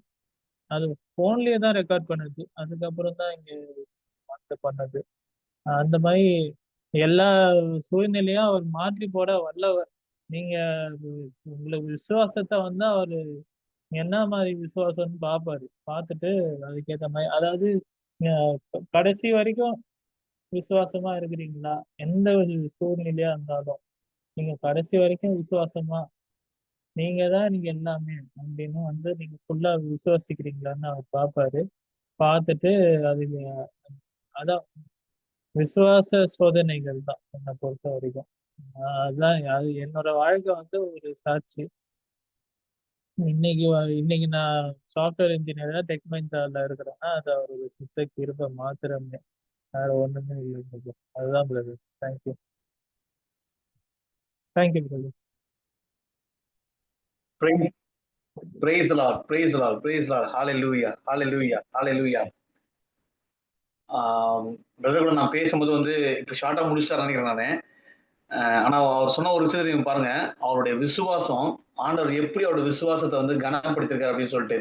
Speaker 2: அது போன்லயே தான் ரெக்கார்ட் பண்ணுது. அதுக்கப்புறம் தான் இங்க வந்து பண்ணது. அந்த மாதிரி எல்லா சூழ்நிலையும் அவர் மாற்றி போட வல்லவர். நீங்க உங்களுக்கு விசுவாசத்தை வந்து அவரு என்ன மாதிரி விசுவாசம்னு பார்ப்பாரு. பார்த்துட்டு அதுக்கேற்ற மாதிரி அதாவது கடைசி வரைக்கும் விசுவாசமா இருக்கிறீங்களா? எந்த ஒரு சூழ்நிலையா இருந்தாலும் நீங்க கடைசி வரைக்கும் விசுவாசமா நீங்க எல்லாமே அப்படின்னு வந்து நீங்க ஃபுல்லா விசுவாசிக்கிறீங்களான்னு அவர் பார்ப்பாரு. பார்த்துட்டு அதுக்கு அதான் விசுவாச சோதனைகள் தான் என்னை பொறுத்த வரைக்கும். அதுதான் அது என்னோட வாழ்க்கை வந்து ஒரு சாட்சி. இன்னைக்கு நான் சாஃப்ட்வேர் இன்ஜினியரா டெக் மஹிந்திரால இருக்கிறேன்னா அது அவரோட சுத்த கிருபை மாத்திரமே. வேற ஒண்ணுமே இல்லை இன்னைக்கு. அதுதான் brother. Thank you. Thank you brother.
Speaker 1: Praise the Lord, praise the Lord, praise the Lord. Hallelujah, hallelujah, hallelujah. Brother கூட நான் பேசும்போது வந்து இப்போ ஷார்ட்டா முடிச்சிட்டாரு நினைக்கிறேன் நானு. ஆனா அவர் சொன்ன ஒரு விஷயத்தை நீங்க பாருங்க, அவருடைய விசுவாசம், ஆண்டவர் எப்படி அவருடைய விசுவாசத்தை வந்து கனப்படுத்திருக்காரு அப்படின்னு சொல்லிட்டு.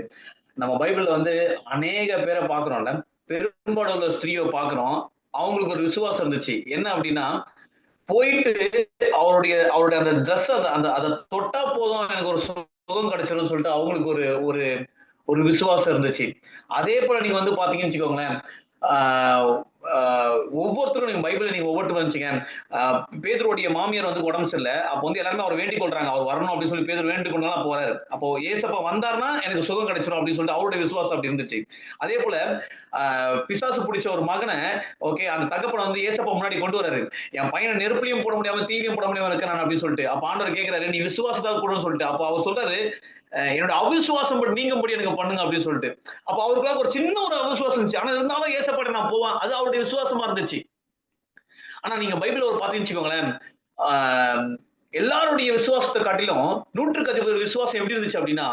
Speaker 1: நம்ம பைபிள்ல வந்து அநேக பேரை பாக்குறோம்ல, பெரும்பாலுள்ள ஸ்திரீயை பாக்குறோம். அவங்களுக்கு ஒரு விசுவாசம் இருந்துச்சு. என்ன அப்படின்னா, போயிட்டு அவருடைய அவருடைய அந்த ட்ரெஸ் அந்த அதை தொட்டா போதும் எனக்கு ஒரு சுகம் கிடைச்சிடும் சொல்லிட்டு அவங்களுக்கு ஒரு ஒரு ஒரு விசுவாசம் இருந்துச்சு. அதே போல நீங்க வந்து பாத்தீங்கன்னு வச்சுக்கோங்களேன், ஒவ்வொருத்தரும் நீங்க பைபிள் நீங்க ஒவ்வொருத்தரும் வந்துச்சுங்க. பேதுருடைய மாமியார் வந்து உடம்பு சரியில்லை. அப்போ வந்து எல்லாருமே அவர் வேண்டிக் கொள்றாங்க, அவர் வரணும் அப்படின்னு சொல்லி பேதர் வேண்டிக் கொண்டாலும் போறாரு. அப்போ ஏசப்பா வந்தாருன்னா எனக்கு சுகம் கிடைச்சிடும் அப்படின்னு சொல்லிட்டு அவருடைய விசுவாசம் அப்படி இருந்துச்சு. அதே போல பிசாசு பிடிச்ச ஒரு மகனை ஓகே அந்த தகப்பனை வந்து ஏசப்பா முன்னாடி கொண்டு வராரு. என் பையனை நெருப்புலையும் போட முடியாம தீலையும் போட முடியாம இருக்கிறான் அப்படின்னு சொல்லிட்டு. அப்ப ஆண்டவர் கேட்கிறாரு, நீ விசுவாசத்தால் கூட சொல்லிட்டு. அப்போ அவர் சொல்றாரு, என்னோட அவிசுவாசம் நீங்கும்படி எனக்கு பண்ணுங்க அப்படின்னு சொல்லிட்டு. அப்ப அவருக்குள்ள ஒரு சின்ன ஒரு அவிசுவாசம் இருந்துச்சு. ஆனா இருந்தாலும் ஏசப்பாட்ட நான் போவேன். அது அவருடைய விசுவாசமா இருந்துச்சு. ஆனா நீங்க பைபிள் ஒரு பாத்தீங்கன்னு வச்சுக்கோங்களேன், எல்லாருடைய விசுவாசத்தை காட்டிலும் 100க்கு அதிக விசுவாசம் எப்படி இருந்துச்சு அப்படின்னா,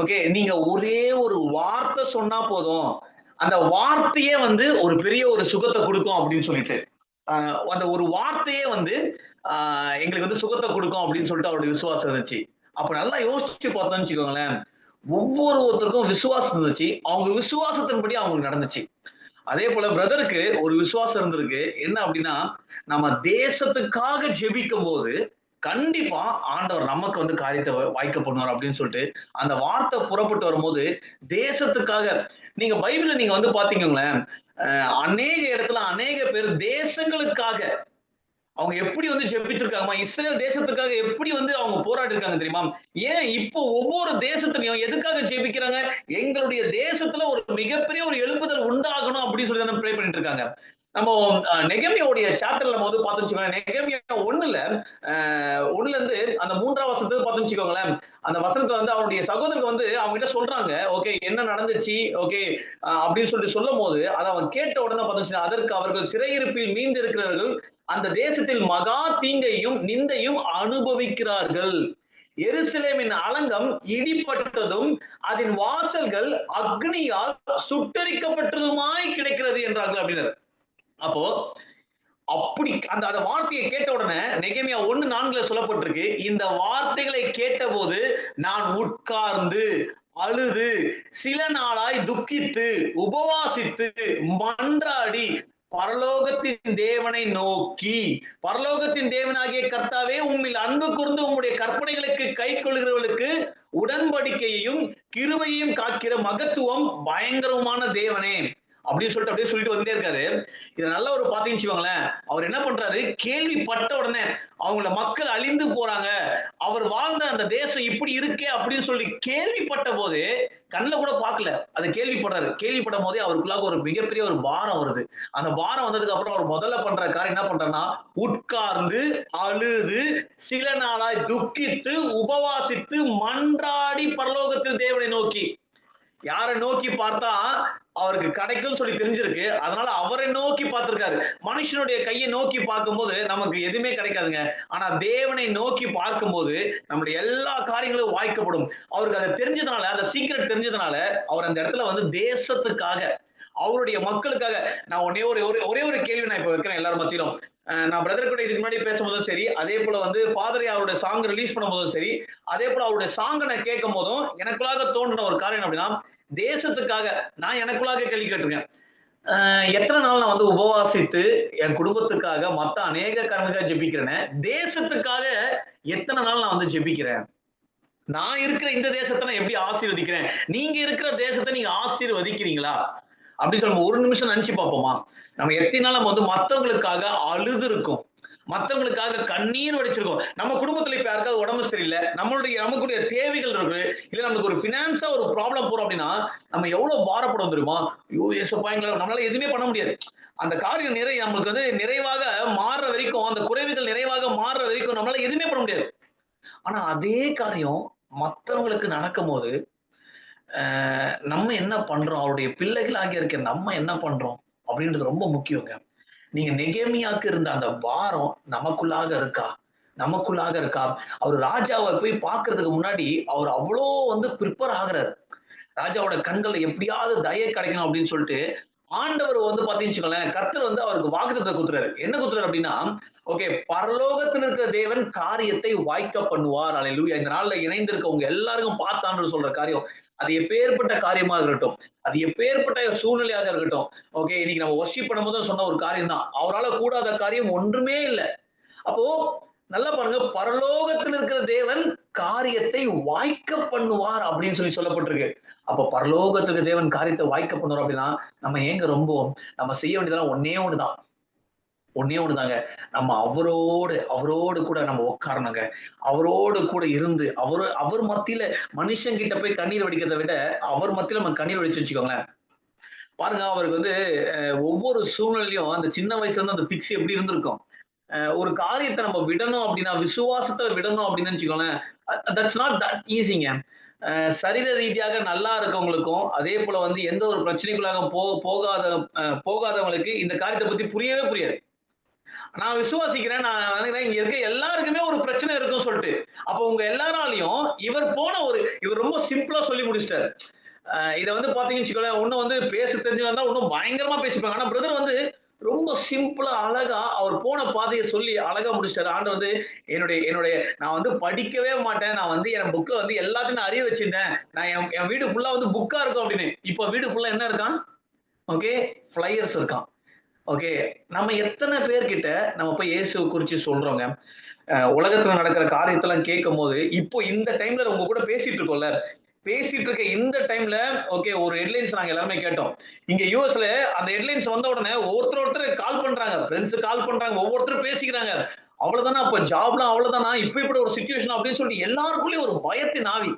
Speaker 1: ஓகே, நீங்க ஒரே ஒரு வார்த்தை சொன்னா போதும், அந்த வார்த்தையே வந்து ஒரு பெரிய ஒரு சுகத்தை கொடுக்கும் அப்படின்னு சொல்லிட்டு, அந்த ஒரு வார்த்தையே வந்து எங்களுக்கு வந்து சுகத்தை கொடுக்கும் அப்படின்னு சொல்லிட்டு அவருடைய விசுவாசம் இருந்துச்சு. அப்ப நல்லா யோசிச்சு பார்த்தோம்னு வச்சுக்கோங்களேன், ஒவ்வொருத்தருக்கும் விசுவாசம் இருந்துச்சு. அவங்க விசுவாசத்தின்படி அவங்களுக்கு நடந்துச்சு. அதே போல பிரதருக்கு ஒரு விசுவாசம் இருந்திருக்கு. என்ன அப்படின்னா, நம்ம தேசத்துக்காக ஜெபிக்கும் போது கண்டிப்பா ஆண்டவர் நமக்கு வந்து காரியத்தை வாய்க்க பண்ணுவார் அப்படின்னு சொல்லிட்டு அந்த வார்த்தை புறப்பட்டு வரும்போது தேசத்துக்காக நீங்க பைபிள்ல நீங்க வந்து பாத்தீங்களேன், அநேக இடத்துல அநேக பேர் தேசங்களுக்காக அவங்க எப்படி வந்து ஜெபித்திருக்காங்கமா, இஸ்ரேல் தேசத்துக்காக எப்படி வந்து அவங்க போராடி இருக்காங்க தெரியுமா? ஏன் இப்போ ஒவ்வொரு தேசத்துலயும் எதுக்காக ஜெபிக்கிறாங்க? எங்களுடைய தேசத்துல ஒரு மிகப்பெரிய ஒரு எழுப்புதல் உண்டாகணும் அப்படின்னு சொல்லி தானே ப்ரே பண்ணிட்டு இருக்காங்க. நம்ம நெகமியாவுடைய சாப்டர்ல நம்ம வந்து பார்த்தோம்னு வச்சுக்கோங்களேன், நெகமியா 1ல ஒண்ணுல இருந்து அந்த 3ஆம் வசனத்தை பார்த்தோம்னு வச்சுக்கோங்களேன், அந்த வசனத்துல வந்து அவருடைய சகோதரர்கள் வந்து அவங்க கிட்ட சொல்றாங்க, ஓகே என்ன நடந்துச்சு, ஓகே அப்படின்னு சொல்லிட்டு சொல்லும் போது அதை அவன் கேட்ட உடனே பார்த்தோம்னு அதற்கு அவர்கள் சிறையிருப்பில் மீண்டு இருக்கிறவர்கள் அந்த தேசத்தில் மகா தீங்கையும் நிந்தையும் அனுபவிக்கிறார்கள். எருசலேமின் அலங்கம் இடிப்பட்டதும் அதன் வாசல்கள் அக்னியால் சுட்டரிக்கப்பட்டதுமாய் கிடைக்கிறது என்றார்கள் அப்படின்னாரு. அப்போ அப்படி அந்த அந்த வார்த்தையை கேட்ட உடனே நெகேமியா 1:4 சொல்லப்பட்டிருக்கு, இந்த வார்த்தைகளை கேட்டபோது நான் உட்கார்ந்து அழுது சில நாளாய் துக்கித்து உபவாசித்து மன்றாடி பரலோகத்தின் தேவனை நோக்கி, பரலோகத்தின் தேவனாகிய கர்த்தாவே உம்மில் அன்பு கூர்ந்து உம்முடைய கற்பனைகளுக்கு கை கொள்கிறவர்களுக்கு உடன்படிக்கையையும் கிருபையையும் காக்கிற மகத்துவம் பயங்கரமான தேவனே அப்படின்னு சொல்லிட்டு அப்படியே சொல்லிட்டு வந்துட்டே இருக்காரு. இதை நல்ல ஒரு பாத்தீங்கன்னு வச்சுக்கோங்களேன், அவர் என்ன பண்றாரு, கேள்விப்பட்ட உடனே அவங்கள மக்கள் அழிந்து போறாங்க, அவர் வாழ்ந்த அந்த தேசம் இப்படி இருக்கே அப்படின்னு சொல்லி கேள்விப்பட்ட போது கண்ணுல கூட பார்க்கல, அது கேள்விப்படுறாரு. கேள்விப்படும் போதே அவருக்குள்ளாக ஒரு மிகப்பெரிய ஒரு பாரம் வருது. அந்த பாரம் வந்ததுக்கு அப்புறம் அவர் முதல்ல பண்ற காரியம் என்ன பண்றாருன்னா, உட்கார்ந்து அழுது சில நாளாய் துக்கித்து உபவாசித்து மன்றாடி பரலோகத்தில் தேவனை நோக்கி, யாரை நோக்கி பார்த்தா அவருக்கு கிடைக்கும் சொல்லி தெரிஞ்சிருக்கு, அதனால அவரை நோக்கி பார்த்திருக்காரு. மனுஷனுடைய கையை நோக்கி பார்க்கும்போது நமக்கு எதுவுமே கிடைக்காதுங்க. ஆனா தேவனை நோக்கி பார்க்கும்போது நம்முடைய எல்லா காரியங்களும் வாய்க்கப்படும். அவருக்கு அதை தெரிஞ்சதுனால, அந்த சீக்கிரம் தெரிஞ்சதுனால அவர் அந்த இடத்துல வந்து தேசத்துக்காக அவருடைய மக்களுக்காக, நான் ஒரே ஒரு கேள்வி நான் இப்ப வைக்கிறேன் எல்லாரும் மத்தியிலும். நான் பிரதர் கூட இதுக்கு முன்னாடி பேசும்போதும் சரி, அதே போல வந்து ஃபாதர் அவருடைய சாங் ரிலீஸ் பண்ணும்போதும் சரி, அதே போல அவருடைய சாங் நான் கேட்கும் போதும் எனக்குள்ளாக தோன்றின ஒரு காரியம் அப்படின்னா, தேசத்துக்காக நான் எனக்குள்ளாக கேள்வி கேட்டிருக்கேன். எத்தனை நாள் நான் வந்து உபவாசித்து என் குடும்பத்துக்காக மத்த அநேக காரணங்களுக்காக ஜெபிக்கிறேன்னு, தேசத்துக்காக எத்தனை நாள் நான் வந்து ஜெபிக்கிறேன்? நான் இருக்கிற இந்த தேசத்தை நான் எப்படி ஆசீர்வதிக்கிறேன்? நீங்க இருக்கிற தேசத்தை நீங்க ஆசீர்வதிக்கிறீங்களா? அப்படி சொல்லும் ஒரு நிமிஷம் நினைச்சு பார்ப்போமா? நம்ம எத்தனை நாள் நம்ம வந்து மத்தவங்களுக்காக அழுது இருக்கோம், மத்தவங்களுக்காக கண்ணீர் வடிச்சிருக்கோம். நம்ம குடும்பத்துல இப்ப யாருக்காவது உடம்பு சரியில்லை, நமக்குடைய தேவைகள் இருக்கு, இல்ல நமக்கு ஒரு பினான்ஸா ஒரு ப்ராப்ளம் போறோம் அப்படின்னா நம்ம எவ்வளவு பாரப்படும் தெரியுமா? ஐயோ ஏசப்பா, நம்மளால எதுவுமே பண்ண முடியாது. அந்த காரியம் நம்மளுக்கு வந்து நிறைவாக மாறுற வரைக்கும், அந்த குறைவுகள் நிறைவாக மாறுற வரைக்கும் நம்மளால எதுவுமே பண்ண முடியாது. ஆனா அதே காரியம் மத்தவங்களுக்கு நடக்கும்போது நம்ம என்ன பண்றோம், அவருடைய பிள்ளைகள் ஆகிய இருக்க நம்ம என்ன பண்றோம் அப்படின்றது ரொம்ப முக்கியங்க. நீங்க நெகேமியாக்கு இருந்த அந்த பாரம் நமக்குள்ளாக இருக்கா? நமக்குள்ளாக இருக்கா? அவர் ராஜாவை போய் பார்க்கிறதுக்கு முன்னாடி அவர் அவ்வளோ வந்து ப்ரிப்பேர் ஆகுறாரு. ராஜாவோட கண்கள்ல எப்படியாவது தயை கிடைக்கணும் அப்படின்னு சொல்லிட்டு ஆண்டவர் வந்து பாத்தீங்கன்னு கர்த்தர் வந்து அவருக்கு வாக்குத்தத்தம் குடுத்துறாரு. என்ன குடுத்துறாரு அப்படின்னா, ஓகே, பரலோகத்தில் இருக்கிற தேவன் காரியத்தை வாய்க்க பண்ணுவார். அல்லேலூயா. இந்த நாள்ல இணைந்திருக்கவங்க எல்லாருக்கும் பார்த்து ஆண்டவர் சொல்ற காரியம், அது எப்பேற்பட்ட காரியமா இருக்கட்டும், அது எப்பேற்பட்ட சூழ்நிலையாக இருக்கட்டும், ஓகே, இன்னைக்கு நம்ம வொர்ஷிப் பண்ணும்போது சொன்ன ஒரு காரியம் தான், அவரால கூடாத காரியம் ஒன்றுமே இல்ல. அப்போ நல்லா பாருங்க, பரலோகத்தில் இருக்கிற தேவன் காரியத்தை வாய்க்க பண்ணுவார் அப்படின்னு சொல்லப்பட்டிருக்கு. அப்ப பரலோகத்துக்கு தேவன் காரியத்தை வாய்க்க பண்ணுவார் அப்படின்னா நம்ம ஏங்க ரொம்ப நம்ம செய்ய வேண்டியதெல்லாம் ஒன்னே ஒண்ணுதாங்க. நம்ம அவரோடு கூட நம்ம உட்காரணுங்க. அவரோடு கூட இருந்து அவர் மத்தியில மனுஷன் கிட்ட போய் கண்ணீர் வடிக்கிறதை விட அவர் மத்தியில நம்ம கண்ணீர் வடிச்சு வச்சுக்கோங்களேன். பாருங்க, அவருக்கு வந்து ஒவ்வொரு சூழ்நிலையும் அந்த சின்ன வயசுல இருந்து அந்த பிக்ஸ் எப்படி இருந்திருக்கும். ஒரு காரியத்தை நம்ம விடணும் அப்படின்னா, விசுவாசத்தை விடணும் அப்படின்னு வச்சுக்கோங்களேன், தட்ஸ் நாட் தட் ஈஸிங்க. சரீர ரீதியாக நல்லா இருக்கவங்களுக்கும், அதே போல வந்து எந்த ஒரு பிரச்சனைக்குள்ளாக போகாதவங்களுக்கு இந்த காரியத்தை பத்தி புரியவே புரியாது. நான் விசுவாசிக்கிறேன். நான் நினைக்கிறேன் இங்க இருக்க எல்லாருக்குமே ஒரு பிரச்சனை இருக்குன்னு சொல்லிட்டு. அப்ப உங்க எல்லாராலயும் இவர் ரொம்ப சிம்பிளா சொல்லி முடிச்சிட்டாரு. இத வந்து பாத்தீங்கன்னு வச்சுக்கோங்களேன், இன்னும் வந்து பேச தெரிஞ்சவங்க இருந்தா இன்னும் பயங்கரமா பேசிப்பாங்க. ஆனா பிரதர் வந்து ரொம்ப சிம்பிளா, அழகா அவர் போன பாதைய சொல்லி அழகா முடிச்சிட்டாரு. ஆண்டவர் வந்து என்னுடைய என்னுடைய நான் வந்து படிக்கவே மாட்டேன். நான் வந்து என் புக்ல வந்து எல்லாத்தையும் நான் அறிய வச்சிருந்தேன். நான் என் வீடு ஃபுல்லா வந்து புக்கா இருக்கும் அப்படின்னு. இப்ப வீடு ஃபுல்லா என்ன இருக்கான்? ஓகே, ஃப்ளையர்ஸ் இருக்கான். ஓகே. நம்ம எத்தன பேர்கிட்ட நம்ம போய் இயேசுவ குறிச்சு சொல்றோங்க? உலகத்துல நடக்கிற காரியத்தெல்லாம் கேட்கும்போது, இப்போ இந்த டைம்ல உங்க கூட பேசிட்டு இருக்கோம்ல, பேசிட்டு இருக்க இந்த டைம்ல ஓகே ஒரு ஹெட்லைன்ஸ் நாங்க எல்லாருமே கேட்டோம். இங்க யுஎஸ்ல அந்த ஹெட்லைன்ஸ் வந்த உடனே ஒருத்தர் கால் பண்றாங்க. ஃபிரெண்ட்ஸ் கால் பண்றாங்க. ஒவ்வொருத்தரும் பேசிக்கிறாங்க. அவ்வளவுதானா? அப்ப ஜாப்லாம் அவ்வளவுதானா? இப்படி ஒரு சிச்சுவேஷன் அப்படின்னு சொல்லிட்டு எல்லாருக்குள்ளயும் ஒரு பயத்தின் ஆவி.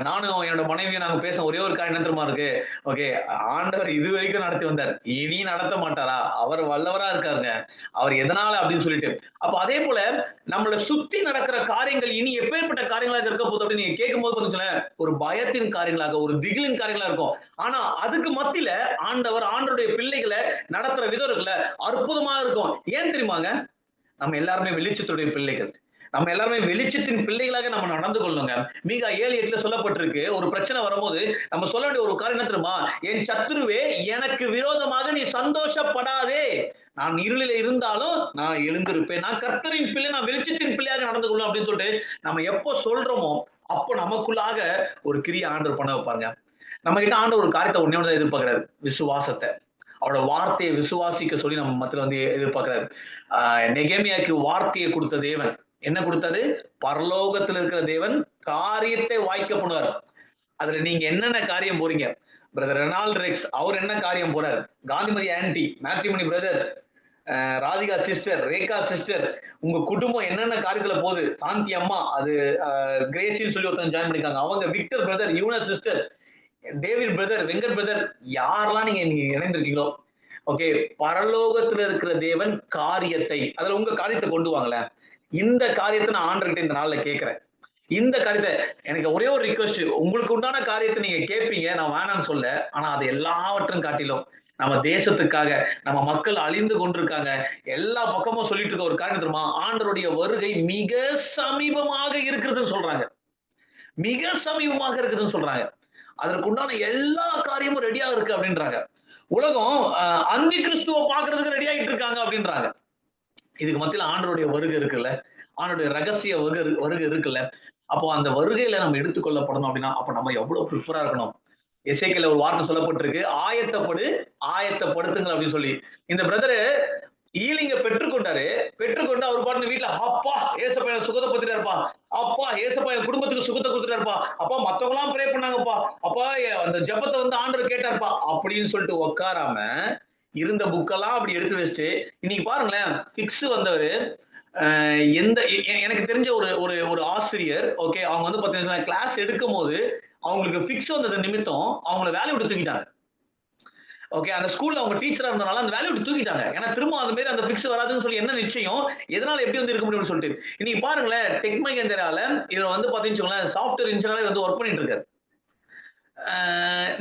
Speaker 1: நானும் என்னோட மனைவியும் நாங்க பேச ஒரே ஒரு காரியம் என்ன தெரியுமா இருக்கு? ஓகே, ஆண்டவர் இதுவரைக்கும் நடத்தி வந்தார். இனி நடத்த மாட்டாரா? அவர் வல்லவரா இருக்காருங்க. அவர் எதனால அப்படின்னு சொல்லிட்டு. அப்ப அதே போல நம்மள சுத்தி நடக்கிற காரியங்கள் இனி எப்பேற்பட்ட காரியங்களாக இருக்க போகுது அப்படின்னு நீங்க கேட்கும்போது பாத்தீங்களேன், ஒரு பயத்தின் காரியங்களாக, ஒரு திகிலின் காரியங்களா இருக்கும். ஆனா அதுக்கு மத்தியில ஆண்டவருடைய பிள்ளைகளை நடத்துற விதம் இருக்குல்ல, அற்புதமா இருக்கும். ஏன் தெரியுமாங்க? நம்ம எல்லாருமே வெளிச்சத்துடைய பிள்ளைகள். நம்ம எல்லாருமே வெளிச்சத்தின் பிள்ளைகளாக நம்ம நடந்து கொள்ளணுங்க. மீகா 7:8 சொல்லப்பட்டிருக்கு. ஒரு பிரச்சனை வரும்போது நம்ம சொல்ல வேண்டிய ஒரு காரியம் என்ன தெரியுமா? என் சத்துருவே எனக்கு விரோதமாக நீ சந்தோஷப்படாதே. நான் இருளில இருந்தாலும் நான் எழுந்திருப்பேன். நான் கர்த்தரின் பிள்ளை, நான் வெளிச்சத்தின் பிள்ளையாக நடந்து கொள்ளும் அப்படின்னு சொல்லிட்டு நம்ம எப்போ சொல்றோமோ, அப்போ நமக்குள்ளாக ஒரு கிரியை ஆண்டவர் பண்ண வைப்பாங்க. நம்ம கிட்ட ஆண்டவர் ஒரு காரியத்தை ஒண்ணே ஒண்ணு தான் எதிர்பார்க்கிறாரு. விசுவாசத்தை. அவரோட வார்த்தையை விசுவாசிக்க சொல்லி நம்ம மத்தியில வந்து எதிர்பார்க்கிறாரு. நெகேமியாக்கு வார்த்தையை கொடுத்த தேவன் என்ன கொடுத்தாரு? பரலோகத்தில் இருக்கிற தேவன் காரியத்தை வாய்க்க பண்ணுவார். அதுல நீங்க என்னென்ன காரியம் போறீங்க? பிரதர் ரெனால்ட் ரெக்ஸ் அவர் என்ன காரியம் போறார்? Kanthimathi anti, மேத்யூமணி brother, Radhika sister, Rekha sister, உங்க குடும்பம் என்னென்ன காரியத்துல போகுது? சாந்தி அம்மா, அது கிரேசின்னு சொல்லி ஒருத்தங்க ஜாயின் பண்ணிருக்காங்க. அவங்க Victor brother, Yunus sister, David brother, Venkat brother, யாரெல்லாம் நீங்க இணைந்திருக்கீங்களோ, ஓகே, பரலோகத்துல இருக்கிற தேவன் காரியத்தை, அதுல உங்க காரியத்தை கொண்டு வாங்களேன். இந்த காரியத்தை நான் ஆண்டர்கிட்ட இந்த நாள்ல கேட்கிறேன். இந்த காரியத்தை எனக்கு ஒரே ஒரு ரிக்வெஸ்ட், உங்களுக்கு உண்டான காரியத்தை நீங்க கேட்பீங்க, நான் வேணாம்னு சொல்ல. ஆனா அது எல்லாவற்றும் காட்டிலும் நம்ம தேசத்துக்காக, நம்ம மக்கள் அழிந்து கொண்டிருக்காங்க, எல்லா பக்கமும் சொல்லிட்டு இருக்க ஒரு காரியம் தெரியுமா? ஆண்டருடைய வருகை மிக சமீபமாக இருக்கிறதுன்னு சொல்றாங்க. மிக சமீபமாக இருக்குதுன்னு சொல்றாங்க. அதற்கு உண்டான எல்லா காரியமும் ரெடியா இருக்கு அப்படின்றாங்க. உலகம் அந்தி கிறிஸ்துவ பாக்குறதுக்கு ரெடி ஆகிட்டு இருக்காங்க அப்படின்றாங்க. இதுக்கு மத்தியில ஆண்டருடைய வருகை இருக்குல்ல, ஆண்டருடைய ரகசிய வருகை இருக்குல்ல, அப்போ அந்த வருகையில நம்ம எடுத்துக்கொள்ளப்படணும் அப்படின்னா, அப்ப நம்ம எவ்வளவு ப்ரிப்பரா இருக்கணும். எசேக்கியேல்ல ஒரு வார்த்தை சொல்லப்பட்டிருக்கு, ஆயத்தப்படுத்துங்கள் அப்படின்னு சொல்லி. இந்த பிரதரு ஈலிங்க பெற்றுக்கொண்டாரு. பெற்றுக்கொண்டு அவர் பாட்டு வீட்டுல, அப்பா ஏசப்பா எனக்கு சுகத்தை பத்திட்டாருப்பா, அப்பா ஏசப்பா என் குடும்பத்துக்கு சுகத்தை கொடுத்துட்டாருப்பா, அப்பா மத்தவங்க எல்லாம் ப்ரே பண்ணாங்கப்பா, அப்பா அந்த ஜெபத்தை வந்து ஆண்டவர் கேட்டாருப்பா அப்படின்னு சொல்லிட்டு உட்காராம இருந்த புக்கெல்லாம் அப்படி எடுத்து வச்சுட்டு, இன்னைக்கு பாருங்களேன், பிக்ஸ் வந்தவரு எனக்கு தெரிஞ்ச ஒரு ஒரு ஒரு ஆசிரியர், ஓகே, அவங்க வந்து பாத்தீங்கன்னா கிளாஸ் எடுக்கும் போது அவங்களுக்கு பிக்ஸ் வந்தது நிமித்தம் அவங்கள வேலையை விட்டு தூக்கிட்டாங்க. ஓகே, அந்த ஸ்கூல்ல அவங்க டீச்சரா இருந்தனால அந்த வேலையை விட்டு தூக்கிட்டாங்க. ஏன்னா திரும்ப அந்த மாதிரி அந்த பிக்ஸ் வராதுன்னு சொல்லி என்ன நிச்சயம், எதனால எப்படி வந்து இருக்க முடியும்னு சொல்லிட்டு. இன்னைக்கு பாருங்களேன், டெக் மகேந்திரால இவர் வந்து பாத்தீங்கன்னா சாஃப்ட்வேர் இன்ஜினியரா வந்து ஒர்க் பண்ணிட்டு இருக்காரு.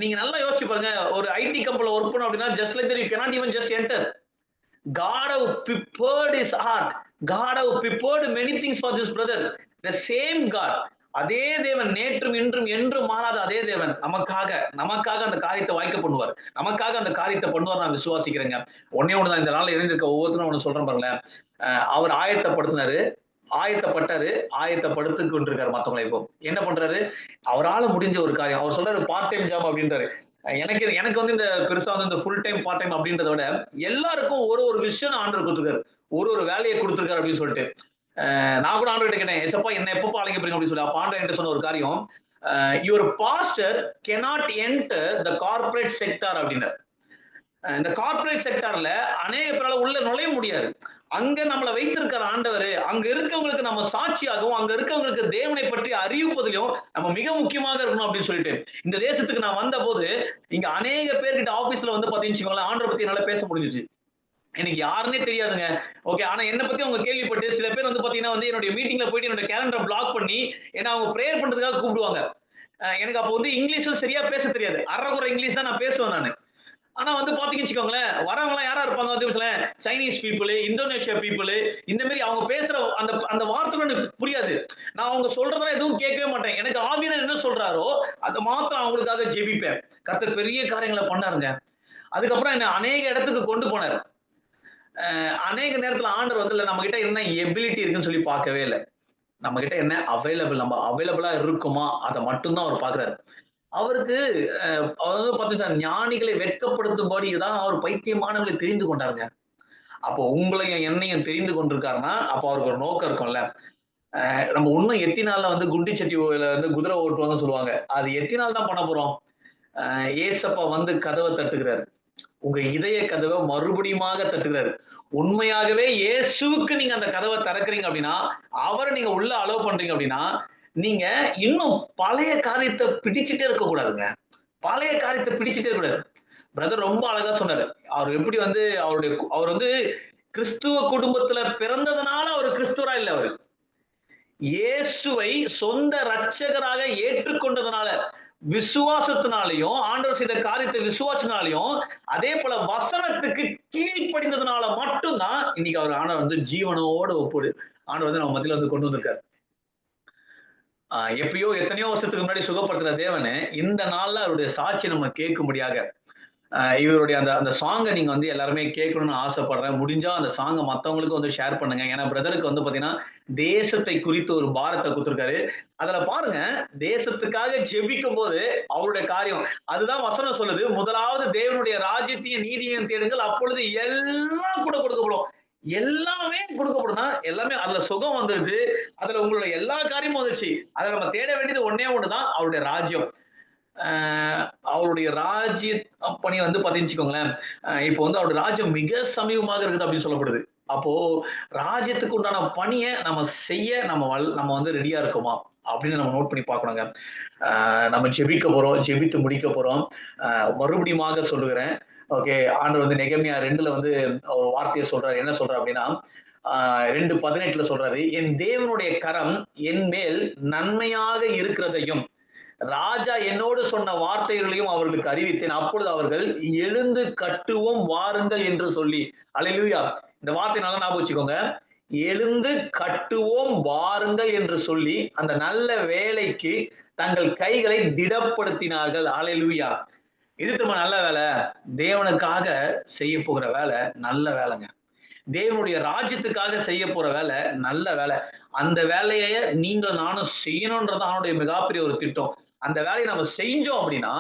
Speaker 1: நீங்க நல்லா யோசிச்சு பாருங்க, ஒரு ஐடி கம்பெனில ஒர்க் பண்ணோம் அப்படின்னா just like that you cannot even just enter. God have prepared his heart. God have prepared many things for this brother. The same God. அதே தேவன் நேற்றும் இன்றும் என்றும் மாறாத அதே தேவன் நமக்காக அந்த காரியத்தை வாய்க்க பண்ணுவார். நமக்காக அந்த காரியத்தை பண்ணுவார். நான் விசுவாசிக்கிறேங்க. ஒன்னே ஒண்ணுதான், இந்த நாள்ல இணைந்திருக்க ஒவ்வொருத்தரும் ஒண்ணு சொல்றேன் பாருங்களேன். அவர் ஆயத்தப்பட்டாரு, ஆயத்தப்படுத்திக் கொண்டிருக்காரு மத்தவங்களை. இப்போ என்ன பண்றாரு? அவரால முடிஞ்ச ஒரு காரியம். அவர் சொல்றாரு பார்ட் டைம் ஜாப் அப்படின்றாரு. எனக்கு வந்து இந்த பெருசா வந்து இந்த ஃபுல் டைம் பார்ட் டைம் அப்படின்றத விட எல்லாருக்கும் ஒரு ஒரு விஷயம் ஆண்டவர் கொடுத்துருக்காரு, ஒரு வேலையை கொடுத்துருக்காரு அப்படின்னு சொல்லிட்டு. நான் கூட ஆண்டவர்கிட்ட கேட்டேன், எசப்பா என்ன எப்பப்பா அழைக்க போறீங்க அப்படின்னு சொல்லி. அப்ப ஆண்டவர் என்கிட்ட சொன்ன ஒரு காரியம், your pastor cannot enter the corporate sector அப்படின்னாரு. இந்த கார்ப்பரேட் செக்டார்ல அநேக பேரால உள்ள நுழைய முடியாது. அங்க நம்மளை வைத்திருக்கிற ஆண்டவர், அங்க இருக்கவங்களுக்கு நம்ம சாட்சியாகவும், அங்க இருக்கவங்களுக்கு தேவனை பற்றி அறிவிப்பதிலும் நம்ம மிக முக்கியமாக இருக்கணும் அப்படின்னு சொல்லிட்டு, இந்த தேசத்துக்கு நான் வந்த போது இங்க அநேக பேர்கிட்ட ஆபீஸ்ல வந்து பாத்தீங்கன்னு ஆண்டவரை பத்தி என்னால பேச முடிஞ்சிச்சு. எனக்கு யாருன்னே தெரியாதுங்க. ஓகே. ஆனா என்ன பத்தி அவங்க கேள்விப்பட்டு சில பேர் வந்து பாத்தீங்கன்னா வந்து என்னுடைய மீட்டிங்ல போயிட்டு என்னோட கேலண்டர பிளாக் பண்ணி என்ன அவங்க பிரேயர் பண்றதுக்காக கூப்பிடுவாங்க. எனக்கு அப்போ வந்து இங்கிலீஷும் சரியா பேச தெரியாது. அரைகுறை இங்கிலீஷ் தான் நான் பேசுவேன் நானு. ஆனா வந்து பாத்தீங்கன்னு வச்சுக்கோங்களேன், வரவங்கலாம் யாரா இருப்பாங்க வந்து வச்சுக்கோங்களேன், சைனீஸ் பீப்பிள், இந்தோனேஷியா பீப்பிள் இந்த மாரி அவங்க பேசுற அந்த அந்த வார்த்தைகள் எனக்கு புரியாது. நான் அவங்க சொல்றதெல்லாம் எதுவும் கேட்கவே மாட்டேன். எனக்கு ஆவியானவர் என்ன சொல்றாரோ, அத மாத்திரம் அவங்களுக்காக ஜெபிப்பேன். கர்த்தர் பெரிய காரியங்கள பண்ணாருங்க. அதுக்கப்புறம் என்ன அநேக இடத்துக்கு கொண்டு போனாரு. அநேக நேரத்துல ஆண்டவர் வந்து இல்ல நம்மகிட்ட என்ன எபிலிட்டி இருக்குன்னு சொல்லி பார்க்கவே இல்ல. நம்மகிட்ட என்ன அவைலபிள் நம்ம அவைலபிளா இருக்குமா? அத மட்டும் தான் அவர் பார்க்கிறாரு. அவருக்கு அதாவது பார்த்தீங்கன்னா, ஞானிகளை வெட்கப்படுத்தும்படி தான் அவர் பைத்தியமானவர்களை தெரிந்து கொண்டாருங்க. அப்போ உங்களையும் என்னையும் தெரிந்து கொண்டிருக்காருன்னா, அப்போ அவருக்கு ஒரு நோக்கம் இருக்கும்ல. நம்ம இன்னும் எத்தின நாள்ல வந்து குண்டி சட்டில வந்து குதிரை ஓட்டுவாங்கன்னு சொல்லுவாங்க. அது எத்தின நாள் தான் பண்ண போறோம்? ஏசப்பா வந்து கதவ தட்டுகிறாரு. உங்க இதய கதவ மறுபடியுமாக தட்டுகிறாரு. உண்மையாகவே இயேசுவுக்கு நீங்க அந்த கதவ திறக்கிறீங்க அப்படின்னா, அவர நீங்க உள்ள அலோவ் பண்றீங்க அப்படின்னா, நீங்க இன்னும் பழைய காரியத்த பிடிச்சுட்டே இருக்கக்கூடாதுங்க. பழைய காரியத்த பிடிச்சுட்டே இருக்கக்கூடாது. பிரதர் ரொம்ப அழகா சொன்னாரு. அவர் எப்படி வந்து அவர் வந்து கிறிஸ்துவ குடும்பத்துல பிறந்ததுனால அவர் கிறிஸ்துவரா இல்ல அவரு. இயேசுவை சொந்த இரட்சகராக ஏற்றுக்கொண்டதுனால, விசுவாசத்தினாலையும், ஆண்டவர் செய்த காரியத்தை விசுவாசத்தினாலையும், அதே போல வசனத்துக்கு கீழ்ப்படிந்ததுனால மட்டும் தான் இன்னைக்கு அவர் ஆண்டவர் வந்து ஜீவனோட ஆண்டவர் வந்து நம்ம மத்தியில வந்து கொண்டு வந்திருக்காரு. எப்பயோ எத்தனையோ வருஷத்துக்கு முன்னாடி சுகப்படுத்தின தேவனு, இந்த நாள்ல அவருடைய சாட்சி நம்ம கேட்கும்படியாக இவருடைய அந்த அந்த சாங்க நீங்க வந்து எல்லாருமே கேட்கணும்னு ஆசைப்படுறேன். முடிஞ்சா அந்த சாங்க மத்தவங்களுக்கும் வந்து ஷேர் பண்ணுங்க. ஏன்னா பிரதருக்கு வந்து பாத்தீங்கன்னா, தேசத்தை குறித்து ஒரு பாரத்த குடுத்திருக்காரு. அதுல பாருங்க, தேசத்துக்காக ஜெபிக்கும்போது அவருடைய காரியம். அதுதான் வசனம் சொல்லுது. முதலாவது தேவனுடைய ராஜ்யத்தையும் நீதியையும் தேடுங்கள். அப்பொழுது எல்லாம் கூட கொடுக்கப்படும். எல்லாமே கொடுக்கப்படும்னா, எல்லாமே அதுல சுகம் வந்துருது. அதுல உங்களுடைய எல்லா காரியமும் வந்துருச்சு. அதுல நம்ம தேட வேண்டியது ஒண்ணே ஒண்ணுதான், அவருடைய ராஜ்யம். அவருடைய ராஜ்ய பணி வந்து பாத்தீங்கன்னு இப்போ வந்து அவருடைய ராஜ்யம் மிக சமீபமாக இருக்குது அப்படின்னு சொல்லப்படுது. அப்போ ராஜ்யத்துக்கு உண்டான பணிய நம்ம செய்ய நம்ம வந்து ரெடியா இருக்கோமா? அப்படின்னு நம்ம நோட் பண்ணி பார்க்கணுங்க. நம்ம ஜெபிக்க போறோம். ஜெபித்து முடிக்க போறோம். மறுபடியுமாக சொல்லுகிறேன். ஓகே. ஆண்டவர் வந்து நெகேமியா 2ல வந்து ஒரு வார்த்தைய சொல்றாரு. என்ன சொல்றாரு அப்படின்னா, 2:18ல சொல்றாரு, "என் தேவனுடைய கரம் என் மேல் நன்மையாக இருக்கிறதையும் ராஜா என்னோடு சொன்ன வார்த்தைகளையும் அவர்களுக்கு அறிவித்தேன். அப்பொழுது அவர்கள் எழுந்து கட்டுவோம் வாருங்கள் என்று சொல்லி." அல்லேலூயா. இந்த வார்த்தை நல்லா ஞாபகம் வச்சுக்கோங்க. எழுந்து கட்டுவோம் வாருங்கள் என்று சொல்லி அந்த நல்ல வேலைக்கு தங்கள் கைகளை திடப்படுத்தினார்கள். அல்லேலூயா. இது திரும்ப நல்ல வேலை. தேவனுக்காக செய்ய போகிற வேலை நல்ல வேலைங்க. தேவனுடைய ராஜ்யத்துக்காக செய்ய போற வேலை நல்ல வேலை. அந்த வேலைய நீங்களும் நானும் செய்யணும்ன்றது அவனுடைய மிகப்பெரிய ஒரு திட்டம். அந்த வேலையை நம்ம செஞ்சோம் அப்படின்னா,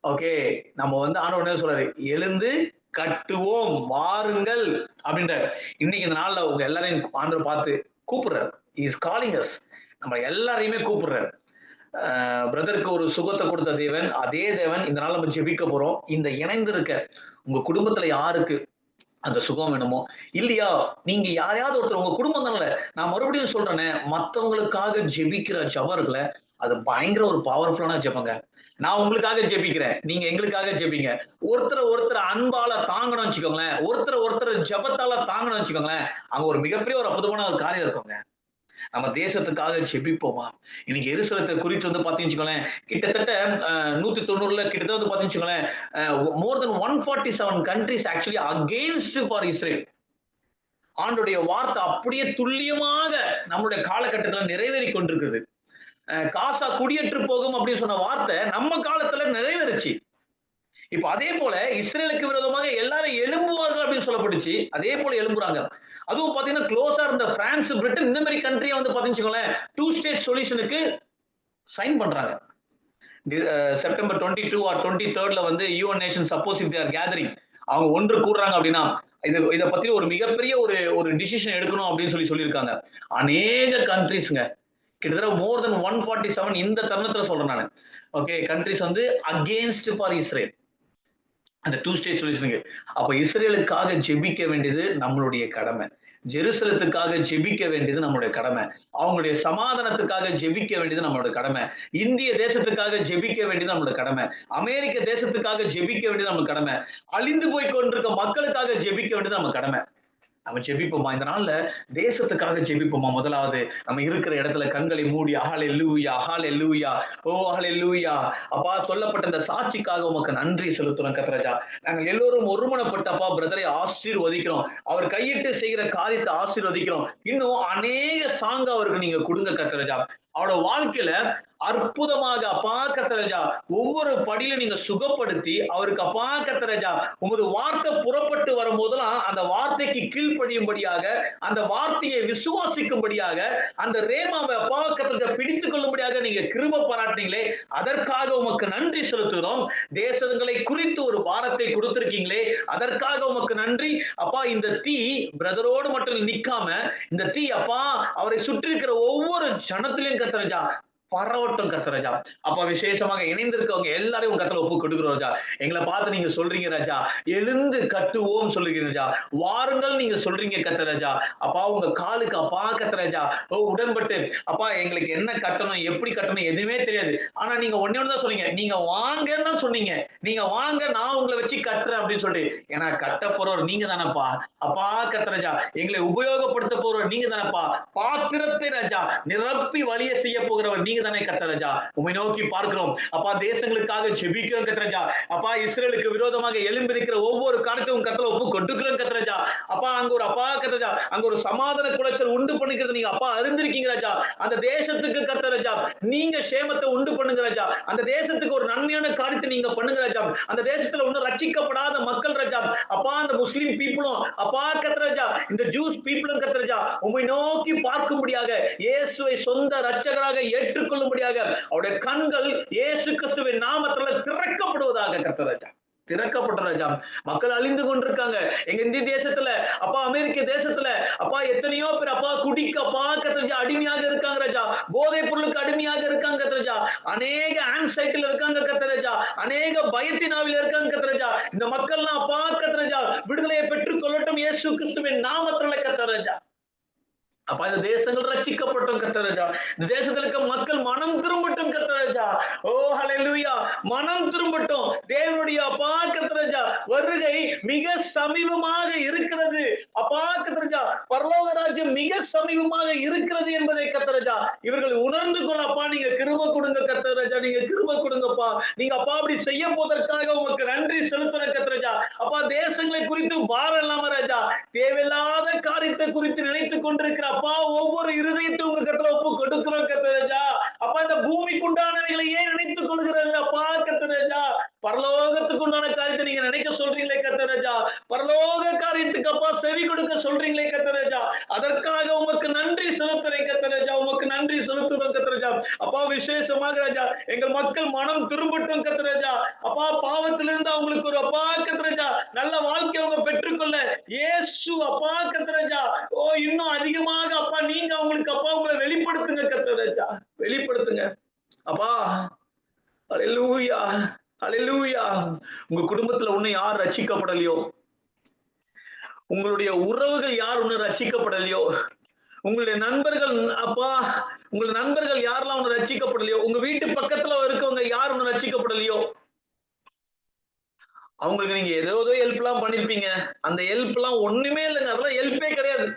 Speaker 1: ஓகே, நம்ம வந்து ஆண்டவர் என்ன சொல்றாரு? எழுந்து கட்டுவோம் வாருங்கள் அப்படின்றாரு. இன்னைக்கு இந்த நாள்ல உங்க எல்லாரையும் ஆண்டவர் பார்த்து கூப்பிடுறாரு. He is calling us. நம்ம எல்லாரையுமே கூப்பிடுறாரு. பிரதருக்கு ஒரு சுகத்தை கொடுத்த தேவன், அதே தேவன் இந்த நாள் நம்ம ஜெபிக்க போறோம். இந்த இணைந்திருக்க உங்க குடும்பத்துல யாருக்கு அந்த சுகம் வேணுமோ, இல்லையா நீங்க யாரையாவது ஒருத்தர் உங்க குடும்பம் தானே, நான் மறுபடியும் சொல்றேனே, மத்தவங்களுக்காக ஜெபிக்கிற ஜெபம் இருக்குல்ல, அது பயங்கர ஒரு பவர்ஃபுல்லான ஜெபங்க. நான் உங்களுக்காக ஜெபிக்கிறேன். நீங்க எங்களுக்காக ஜெபிங்க. ஒருத்தர் அன்பால தாங்கணும்னு வச்சுக்கோங்களேன். ஒருத்தர் ஜெபத்தால தாங்கணும்னு வச்சுக்கோங்களேன். அங்க ஒரு மிகப்பெரிய ஒரு அற்புதமான ஒரு காரியம் இருக்குங்க. நம்ம தேசத்துக்காக ஜெபிப்போமா? இன்னைக்கு எருசலேத்தை குறித்து வந்து பார்த்தீங்கன்னு வச்சுக்கோங்களேன், கிட்டத்தட்ட 190ல கிட்டத்தட்ட வந்து பார்த்தீங்கன்னு வச்சுக்கோங்களேன், மோர் தென் 147 countries actually against for Israel. ஆண்டுடைய வார்த்தை அப்படியே துல்லியமாக நம்முடைய காலகட்டத்தில் நிறைவேறி கொண்டிருக்குது. காசா குடியேற்று போகும் அப்படின்னு சொன்ன வார்த்தை நம்ம காலத்துல நிறைவேறுச்சு. இப்ப அதே போல இஸ்ரேலுக்கு விரோதமாக எல்லாரும் எழும்புவார்கள் அப்படின்னு சொல்லப்பட்டுச்சு. அதே போல எழும்புறாங்க. அதுவும் பாத்தீங்கன்னா க்ளோஸா இருந்த பிரான்ஸ், பிரிட்டன் இந்த மாதிரி கண்ட்ரியை வந்து பாத்தீங்கன்னா 2 ஸ்டேட் சொல்யூஷனுக்கு சைன் பண்றாங்க. செப்டம்பர் 22 ஆர் 23ல வந்து UN nation suppose if they are gathering அவங்க ஒன்று கூடுறாங்க அப்படின்னா இத பத்தி ஒரு மிகப்பெரிய ஒரு டிசிஷன் எடுக்கணும் அப்படின்னு சொல்லியிருக்காங்க. அநேக கண்ட்ரிஸ்ங்க கிட்டத்தட்ட மோர் தென் 147 இந்த தருணத்துல சொல்றேன் நான். ஓகே, கண்ட்ரிஸ் வந்து அகெயின்ஸ்ட் ஃபார் இஸ்ரேல். அந்த 2 ஸ்டேட் சொல்யூஷனுக்கு. அப்ப இஸ்ரேலுக்காக ஜெபிக்க வேண்டியது நம்மளுடைய கடமை. ஜெருசலத்துக்காக ஜெபிக்க வேண்டியது நம்மளுடைய கடமை. அவங்களுடைய சமாதானத்துக்காக ஜெபிக்க வேண்டியது நம்மளோட கடமை. இந்திய தேசத்துக்காக ஜெபிக்க வேண்டியது நம்மளோட கடமை. அமெரிக்க தேசத்துக்காக ஜெபிக்க வேண்டியது நம்ம கடமை. அழிந்து போய் கொண்டிருக்க மக்களுக்காக ஜெபிக்க வேண்டியது நம்ம கடமை. நம்ம ஜெபிப்போமா இந்த நாள்ல? தேசத்துக்காக ஜெபிப்போமா? முதலாவது நம்ம இருக்கிற இடத்துல கண்களை மூடி ஹalleluya ஹalleluya ஓ ஹalleluya அப்பா, சொல்லப்பட்ட இந்த சாட்சிக்காக உமக்கு நன்றி செலுத்துறோம் கர்த்தராஜா. நாங்கள் எல்லோரும் ஒருமனப்பட்டு அப்பா பிரதரை ஆசீர்வதிக்கிறோம். அவர் கையிட்டு செய்கிற காரியத்தை ஆசீர்வதிக்கிறோம். இன்னும் அநேக சாங்க அவருக்கு நீங்க கொடுங்க கர்த்தராஜா. அவரோட வாழ்க்கையில அற்புதமாக அப்பா கர்த்தராஜா ஒவ்வொரு படியில நீங்க சுகப்படுத்தி அவருக்கு அப்பா கர்த்தராஜா உமது வார்த்தை புறப்பட்டு வரும்போதெல்லாம் அந்த வார்த்தைக்கு கீழ்ப்படியும்படியாக, அந்த வார்த்தையை விசுவாசிக்கும்படியாக, அந்த ரேமாவை அப்பா கர்த்தராஜா பிடித்துக் கொள்ளும்படியாக நீங்க கிருபை பாராட்டினீங்களே, அதற்காக உமக்கு நன்றி செலுத்துகிறோம். தேசங்களை குறித்து ஒரு பாரத்தை கொடுத்திருக்கீங்களே, அதற்காக உமக்கு நன்றி. அப்பா, இந்த தீ பிரதரோடு மட்டும் நிக்காம, இந்த தீ அப்பா அவரை சுற்றி இருக்கிற ஒவ்வொரு ஜனத்திலையும் கர்த்தராஜா பரவட்டும் கர்த்தராஜா. அப்பா, விசேஷமாக இணைந்திருக்கவங்க எல்லாரையும் உங்க கர்த்தர்ல ஒப்பு கொடுக்கிறோம் ராஜா. எங்களை பார்த்து நீங்க சொல்றீங்க ராஜா, எழுந்து கட்டுவோம் சொல்லுகிறீங்க ராஜா. வாருங்கள் நீங்க சொல்றீங்க கர்த்தராஜா. அப்பா, உங்க காலுக்கு அப்பா கர்த்தராஜா உடன்பட்டு அப்பா எங்களுக்கு என்ன கட்டணும், எப்படி கட்டணும் எதுவுமே தெரியாது. ஆனா நீங்க ஒண்ணே ஒண்ணு தான் சொன்னீங்க, நீங்க வாங்கன்னு தான் சொன்னீங்க. நீங்க வாங்க, நான் உங்களை வச்சு கட்டுறேன் அப்படின்னு சொல்லிட்டு. ஏன்னா கட்ட போறவர் நீங்க தானப்பா. அப்பா கர்த்தராஜா, எங்களை உபயோகப்படுத்த போறவர் நீங்க தானப்பா. பாத்திரத்தை ராஜா நிரப்பி வழிய செய்ய போகிறவர் நீங்க தானே கர்த்தராஜா. உம்மை நோக்கி பார்க்கிறோம் அப்பா, தேசங்களுக்காக ஜெபிக்கிறோம் கர்த்தராஜா. அப்பா, இஸ்ரேலுக்கு விரோதமாக எழும்பியிருக்கிற ஒவ்வொரு காரியத்தையும் கர்த்தரை ஒப்பு கொடுக்கிறோம் கர்த்தராஜா. அப்பா, அங்க ஒரு அப்பா கர்த்தராஜா அங்க ஒரு சமாதான குலைச்சல் உண்டு பண்ணிக்கிறது நீங்க அப்பா அறிந்திருக்கீங்க ராஜா. அந்த தேசத்துக்கு கர்த்தராஜா நீங்க சேமத்தை உண்டு பண்ணுங்க ராஜா. அந்த தேசத்துக்கு ஒரு நன்மையான காரியத்தை நீங்க பண்ணுங்க ராஜா. அந்த தேசத்துல ஒன்னும் ரட்சிக்கப்படாத மக்கள் ராஜா, அப்பா அந்த முஸ்லிம் பீப்புளும் அப்பா கர்த்தராஜா, இந்த ஜூஸ் பீப்புளும் கர்த்தராஜா உம்மை நோக்கி பார்க்கும்படியாக, இயேசுவை சொந்த இரட்சகராக ஏற்றுக்கொள்ளும்படியாக அவருடைய கண்கள் இயேசு கிறிஸ்துவின் நாமத்துல திறக்கப்படுவதாக கர்த்தராஜா. திறக்கப்பட்ட ராஜா. மக்கள் அழிந்து கொண்டிருக்காங்க எங்க இந்திய தேசத்துல, அப்பா அமெரிக்க தேசத்துல அப்பா எத்தனையோ பேர் அப்பா குடிக்க அப்பா கர்த்தராஜா அடிமையாக இருக்காங்க ராஜா. போதைப் பொருளுக்கு அடிமையாக இருக்காங்க கர்த்தராஜா. அநேக ஆன்சைட்டில இருக்காங்க கர்த்தராஜா. அநேக பயத்தினாவில் இருக்காங்க கர்த்தராஜா. இந்த மக்கள்லாம் அப்பா கர்த்தராஜா விடுதலையை பெற்றுக் கொள்ளட்டும் இயேசு கிறிஸ்துவின் நாமத்துல கர்த்தராஜா. அப்ப இந்த தேசங்கள் ரட்சிக்கப்பட்டும் கர்த்தராஜா. இந்த தேசத்துல இருக்க மக்கள் மனம் திரும்பட்டும் கர்த்தராஜா. ஓ ஹalleluya, மனம் திரும்பட்டும். தேவனுடைய அப்பா கர்த்தராஜா வருகை மிக சமீபமாக இருக்கிறது. அப்பா கர்த்தராஜா பரலோக ராஜ்யம் மிக சமீபமாக இருக்கிறது என்பதை கர்த்தராஜா இவர்கள் உணர்ந்து கொள்ள அப்பா நீங்க கிருபை கொடுங்க கர்த்தராஜா. நீங்க கிருபை கொடுங்கப்பா. நீங்க அப்பா அப்படி செய்ய போவதற்காக உங்களுக்கு நன்றி செலுத்துற கர்த்தராஜா. அப்பா, தேசங்களை குறித்து பாரம் இல்லாம ராஜா, தேவையில்லாத காரியத்தை குறித்து நினைத்துக் கொண்டிருக்கிற அப்பா ஒவ்வொரு இருதயத்தை உங்க கர்த்தரை ஒப்பு கொடுக்கிறோம் கர்த்தராஜா. அப்பா, இந்த பூமிக்கு உண்டானவைகளை ஏன் நினைத்துக் கொள்கிறாங்க அப்பா கர்த்தராஜா. பரலோகத்துக்கு உண்டான காரியத்தை நீங்க நினைக்க சொல்றீங்களே கர்த்தராஜா. பரலோக காரியத்துக்கு அப்பா செவி கொடுக்க சொல்றீங்களே கர்த்தராஜா. அதற்காக உமக்கு நன்றி செலுத்துறேன் கர்த்தராஜா. உமக்கு நன்றி செலுத்துறோம் கர்த்தராஜா. அப்பா, விசேஷமாக ராஜா எங்கள் மக்கள் மனம் திரும்பட்டும் கர்த்தராஜா. அப்பா, பாவத்திலிருந்து அவங்களுக்கு ஒரு அப்பா கர்த்தராஜா நல்ல வாழ்க்கை அவங்க பெற்றுக்கொள்ள இயேசு அப்பா கர்த்தராஜா இன்னும் அதிகமாக அப்பா நீங்க அவங்களுக்கு அப்பா உங்களை வெளிப்படுத்துங்க கர்த்தராஜா. வெளிப்படுத்துங்க அப்பா. ஹalleluya ஹalleluya. உங்க குடும்பத்துல இன்னும் யார் ரட்சிக்கப்படலையோ, உங்களுடைய உறவுகள் யார் இன்னும் ரட்சிக்கப்படலையோ, உங்களுடைய நண்பர்கள் அப்பா உங்களுடைய நண்பர்கள் யாரெல்லாம் ஒண்ணு ரட்சிக்கப்படலையோ, உங்க வீட்டு பக்கத்துல இருக்கவங்க யார் ஒண்ணு ரட்சிக்கப்படலையோ, அவங்களுக்கு நீங்க ஏதோ ஹெல்ப் எல்லாம் பண்ணிருப்பீங்க. அந்த ஹெல்ப் எல்லாம் ஒண்ணுமே இல்லைங்க. அதெல்லாம் ஹெல்ப்பே கிடையாது.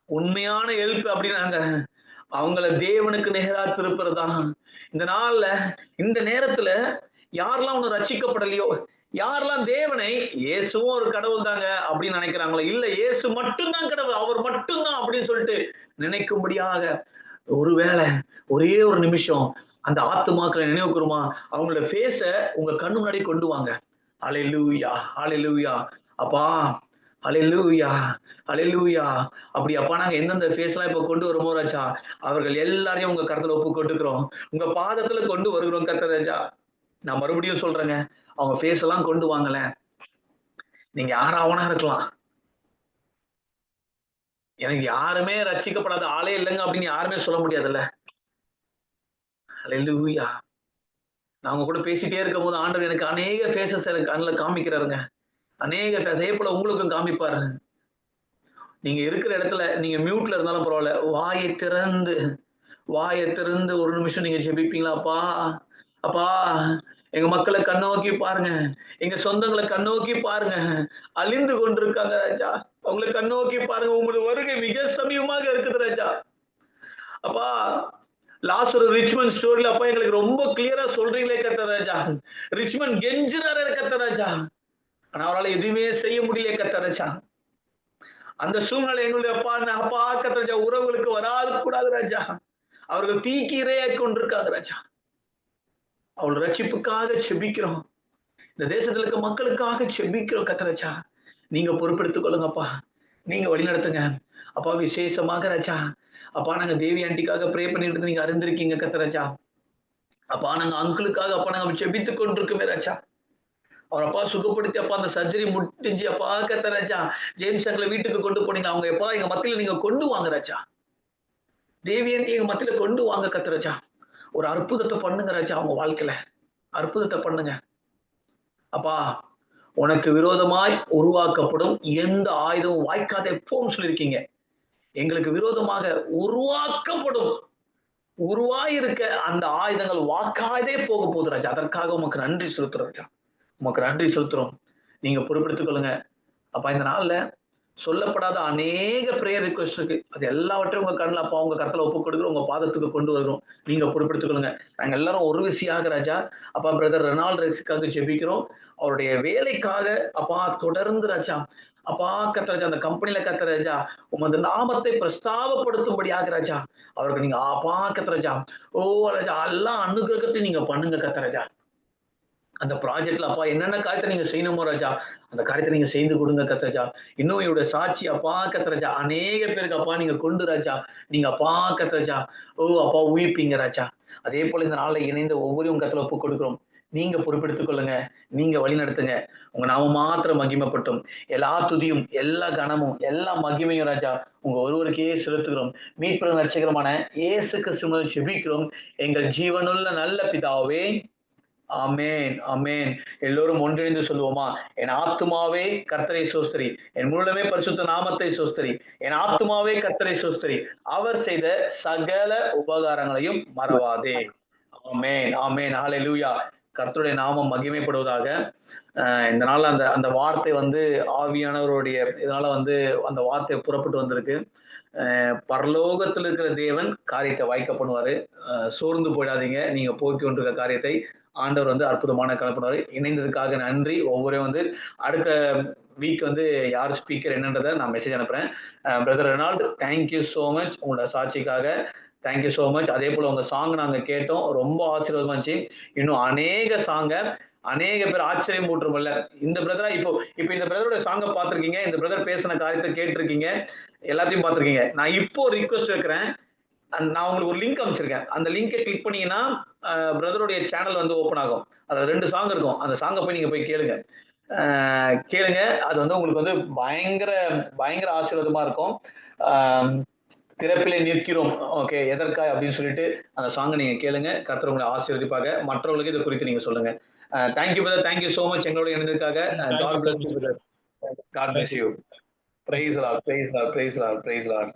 Speaker 1: உண்மையான ஹெல்ப் அப்படின்னாங்க அவங்கள தேவனுக்கு நேரா திருப்புறதுதான். இந்த நாள்ல இந்த நேரத்துல யாரெல்லாம் ஒண்ணு ரட்சிக்கப்படலையோ, யாரெல்லாம் தேவனை இயேசுவும் ஒரு கடவுள் தாங்க அப்படின்னு நினைக்கிறாங்களோ, இல்ல இயேசு மட்டும்தான் கடவுள், அவர் மட்டும்தான் அப்படின்னு சொல்லிட்டு நினைக்கும்படியாக ஒருவேளை ஒரே ஒரு நிமிஷம் அந்த ஆத்துமாக்களை நினைவு கூறுமா, அவங்களோட ஃபேஸ உங்க கண்ணு முன்னாடி கொண்டு வாங்க. ஹalleluya ஹalleluya. அப்பா ஹalleluya ஹalleluya. அப்படி அப்பா நாங்க எந்தெந்த ஃபேஸ்லாம் இப்ப கொண்டு வருமோ ராஜா, அவர்கள் எல்லாரையும் உங்க கரத்துல ஒப்பு கொட்டுக்கிறோம். உங்க பாதத்துல கொண்டு வருகிறோம் கர்த்தர் ராஜா. நான் மறுபடியும் சொல்றேங்க, அவங்க ஃபேஸ் எல்லாம் கொண்டு வாங்கல. நீங்க யாராவனா இருக்கலாம். எனக்கு யாருமே ரட்சிக்கப்படாத ஆளே இல்லைங்க அப்படின்னு யாருமே சொல்ல முடியாதுல்ல. ஹalleluya நான் உங்க கூட பேசிட்டே இருக்கும்போது ஆண்டவர் எனக்கு அநேக ஃபேஸஸ் எனக்கு கண்ணுல காமிக்கிறாருங்க. அநேக ஃபேஸ் அதே போல உங்களுக்கும் காமிப்பாரு. நீங்க இருக்கிற இடத்துல நீங்க மியூட்ல இருந்தாலும் பரவால்ல. வாய திறந்து ஒரு நிமிஷம் நீங்க ஜெபிப்பீங்களா? அப்பா, அப்பா எங்க மக்கள கண்ணோக்கி பாருங்க. எங்க சொந்தங்கள கண்ணோக்கி பாருங்க. அழிந்து கொண்டிருக்காங்க ராஜா. அவங்கள கண்ணோக்கி பாருங்க. உங்களுடைய வருகை மிக சமீபமாக இருக்குது ராஜா. அப்பா லாசரு ரிச்மண்ட் ஸ்டோரியில அப்பா எங்களுக்கு ரொம்ப கிளியரா சொல்றீங்களே கர்த்தர் ராஜா. ரிச்மண்ட் கெஞ்சுறாரு கர்த்தர் ராஜா. ஆனா அவரால எதுவுமே செய்ய முடியல கர்த்தர் ராஜா. அந்த சூழ்நிலை எங்களுடைய அப்பா கர்த்தர் ராஜா உறவுகளுக்கு வராது கூடாது ராஜா. அவர்கள் தீக்கு இரையாய் கொண்டிருக்காங்க ராஜா. அவள் ரட்சிப்புக்காக செபிக்கிறோம். இந்த தேசத்துல இருக்க மக்களுக்காக செபிக்கிறோம் கர்த்தர் ராஜா. நீங்க பொறுப்பெடுத்துக் கொள்ளுங்கப்பா. நீங்க வழிநடத்துங்க. அப்பா விசேஷமாக ராஜா. அப்பா நாங்க தேவி ஆண்டிக்காக ப்ரே பண்ணிட்டு நீங்க அறிந்திருக்கீங்க கர்த்தர் ராஜா. அப்பா நாங்க அங்கிளுக்காக அப்பா நாங்க ஜெபித்துக் கொண்டிருக்கோமே ராஜா. அவர் அப்பா சுகப்படுத்தி அப்பா அந்த சர்ஜரி முடிஞ்சு அப்பா கர்த்தர் ராஜா. ஜேம்ஸ் அங்கிள வீட்டுக்கு கொண்டு போனீங்க. அவங்க எப்பா எங்க மத்தியில நீங்க கொண்டு வாங்க ராஜா. தேவி ஆண்டி எங்க மத்தியில கொண்டு வாங்க கர்த்தர் ராஜா. ஒரு அற்புதத்தை பண்ணுங்க ராஜா அவங்க வாழ்க்கையில. அற்புதத்தை பண்ணுங்க. அப்பா உனக்கு விரோதமாய் உருவாக்கப்படும் எந்த ஆயுதமும் வாய்க்காதே போன்னு சொல்லியிருக்கீங்க. எங்களுக்கு விரோதமாக உருவாக்கப்படும் உருவாயிருக்க அந்த ஆயுதங்கள் வாக்காதே போக போகுது ராஜா. அதற்காக உமக்கு நன்றி செலுத்துறோம் ராஜா. உமக்கு நன்றி செலுத்துறோம். நீங்க பொறுப்பெடுத்துக் கொள்ளுங்க. அப்பா இந்த நாள்ல சொல்லப்படாத அநேக பிரேயர் ரிக்வெஸ்ட் இருக்கு. அது எல்லாவற்றையும் உங்க கண்ணுல அப்பா உங்க கருத்துல ஒப்புக் கொடுக்கிறோம். உங்க பாதத்துக்கு கொண்டு வருகிறோம். நீங்க பொறுப்பெடுத்துக் கொள்ளுங்க. நாங்க எல்லாரும் ஒரு விசியாக ராஜா. அப்பா பிரதர் ரெனால்ட் ரெஸ்க்காக ஜெபிக்கிறோம். அவருடைய வேலைக்காக அப்பா தொடர்ந்து ராஜா. அப்பா கர்த்தர் ராஜா அந்த கம்பெனில கர்த்தர் ராஜா உமது நாமத்தை பிரஸ்தாபப்படுத்தும்படியாக ராஜா. அவருக்கு நீங்க அப்பா கர்த்தர் ராஜா. ஓ ராஜா எல்லா அனுகிரகத்தையும் நீங்க பண்ணுங்க கர்த்தர் ராஜா. அந்த ப்ராஜெக்ட்ல அப்பா என்னென்ன காரியத்தை நீங்க செய்யணுமோ ராஜா அந்த காரியத்தை நீங்க செய்து கொடுங்க கர்த்தராஜா. இன்னும் என்னோட சாட்சி அப்பா கர்த்தராஜா அநேக பேருக்கு அப்பா நீங்க கொண்டு ராஜா நீங்க அப்பா கர்த்தராஜா ஓ அப்பா உயிர்ப்பீங்க ராஜா. அதே போல இந்த நாள்ல இணைந்த ஒவ்வொரு கத்துல ஒப்புக் கொடுக்கிறோம். நீங்க பொறுப்பெடுத்துக் கொள்ளுங்க. நீங்க வழி நடத்துங்க. உங்க நாம மாத்திரம் மகிமைப்பட்டும். எல்லா துதியும் எல்லா கனமும் எல்லா மகிமையும் ராஜா உங்க ஒருவருக்கே செலுத்துகிறோம். மீட்பு ரட்சகரமான இயேசு கிறிஸ்துவின் ஜெபிக்கிறோம் எங்கள் ஜீவனுள்ள நல்ல பிதாவே. ஆமென் ஆமென். எல்லோரும் ஒன்றிணைந்து சொல்லுவோமா? என் ஆத்துமாவே கர்த்தரை சோஸ்தரி, என் முழுமே பரிசுத்த நாமத்தை சோஸ்தரி, என் ஆத்துமாவே கர்த்தரை சோஸ்தரி, அவர் செய்த சகல உபகாரங்களையும் மறவாதே. ஆமென் ஆமென். ஹல்லேலூயா. கர்த்தருடைய நாமம் மகிமைப்படுவதாக. இந்த நாள் அந்த அந்த வார்த்தை வந்து ஆவியானவருடைய இதனால வந்து அந்த வார்த்தை புறப்பட்டு வந்திருக்கு. பரலோகத்தில் இருக்கிற தேவன் காரியத்தை வாய்க்க பண்ணுவாரு. சோர்ந்து போயிடாதீங்க. நீங்க போய்க் கொண்டிருக்க காரியத்தை ஆண்டவர் வந்து அற்புதமான கலப்புனாரு. இணைந்ததுக்காக நன்றி. ஒவ்வொரு வந்து அடுத்த வீக் வந்து யார் ஸ்பீக்கர் என்னன்றதை நான் மெசேஜ் அனுப்புறேன். Brother Reynold thank you so much உங்களோட சாட்சிக்காக. Thank you so much. அதே போல உங்க சாங் நாங்க கேட்டோம். ரொம்ப ஆசீர்வாதமா இருந்துச்சு. இன்னும் அநேக சாங்க அநேக பேர் ஆச்சரியம் ஊட்டுருமில்ல. இந்த பிரதரா இப்போ இந்த பிரதரோட சாங்க பார்த்திருக்கீங்க. இந்த பிரதர் பேசின காரியத்தை கேட்டிருக்கீங்க. எல்லாத்தையும் பார்த்திருக்கீங்க. நான் இப்போ ரிக்வெஸ்ட் வைக்கிறேன். நான் உங்களுக்கு ஒரு லிங்க் அமைச்சிருக்கேன். அந்த லிங்கை கிளிக் பண்ணீங்கன்னா பிரதருடைய சேனல் வந்து ஓப்பன் ஆகும். அதுல 2 சாங் இருக்கும். அந்த சாங்கை போய் நீங்க போய் கேளுங்க. கேளுங்க. அது வந்து உங்களுக்கு வந்து பயங்கர பயங்கர ஆசீர்வாதமா இருக்கும். திறப்பிலே நிற்கிறோம். ஓகே எதற்காய் அப்படின்னு சொல்லிட்டு அந்த சாங்கை நீங்க கேளுங்க. கர்த்தர் உங்களை ஆசீர்வதிப்பாக. மற்றவர்களுக்கு இது குறித்து நீங்க சொல்லுங்க. Thank you brother. Thank you so much எங்களோட இணைந்ததுக்காக. God bless you brother. God bless you. Praise Lord. Praise Lord. Praise Lord. Praise Lord.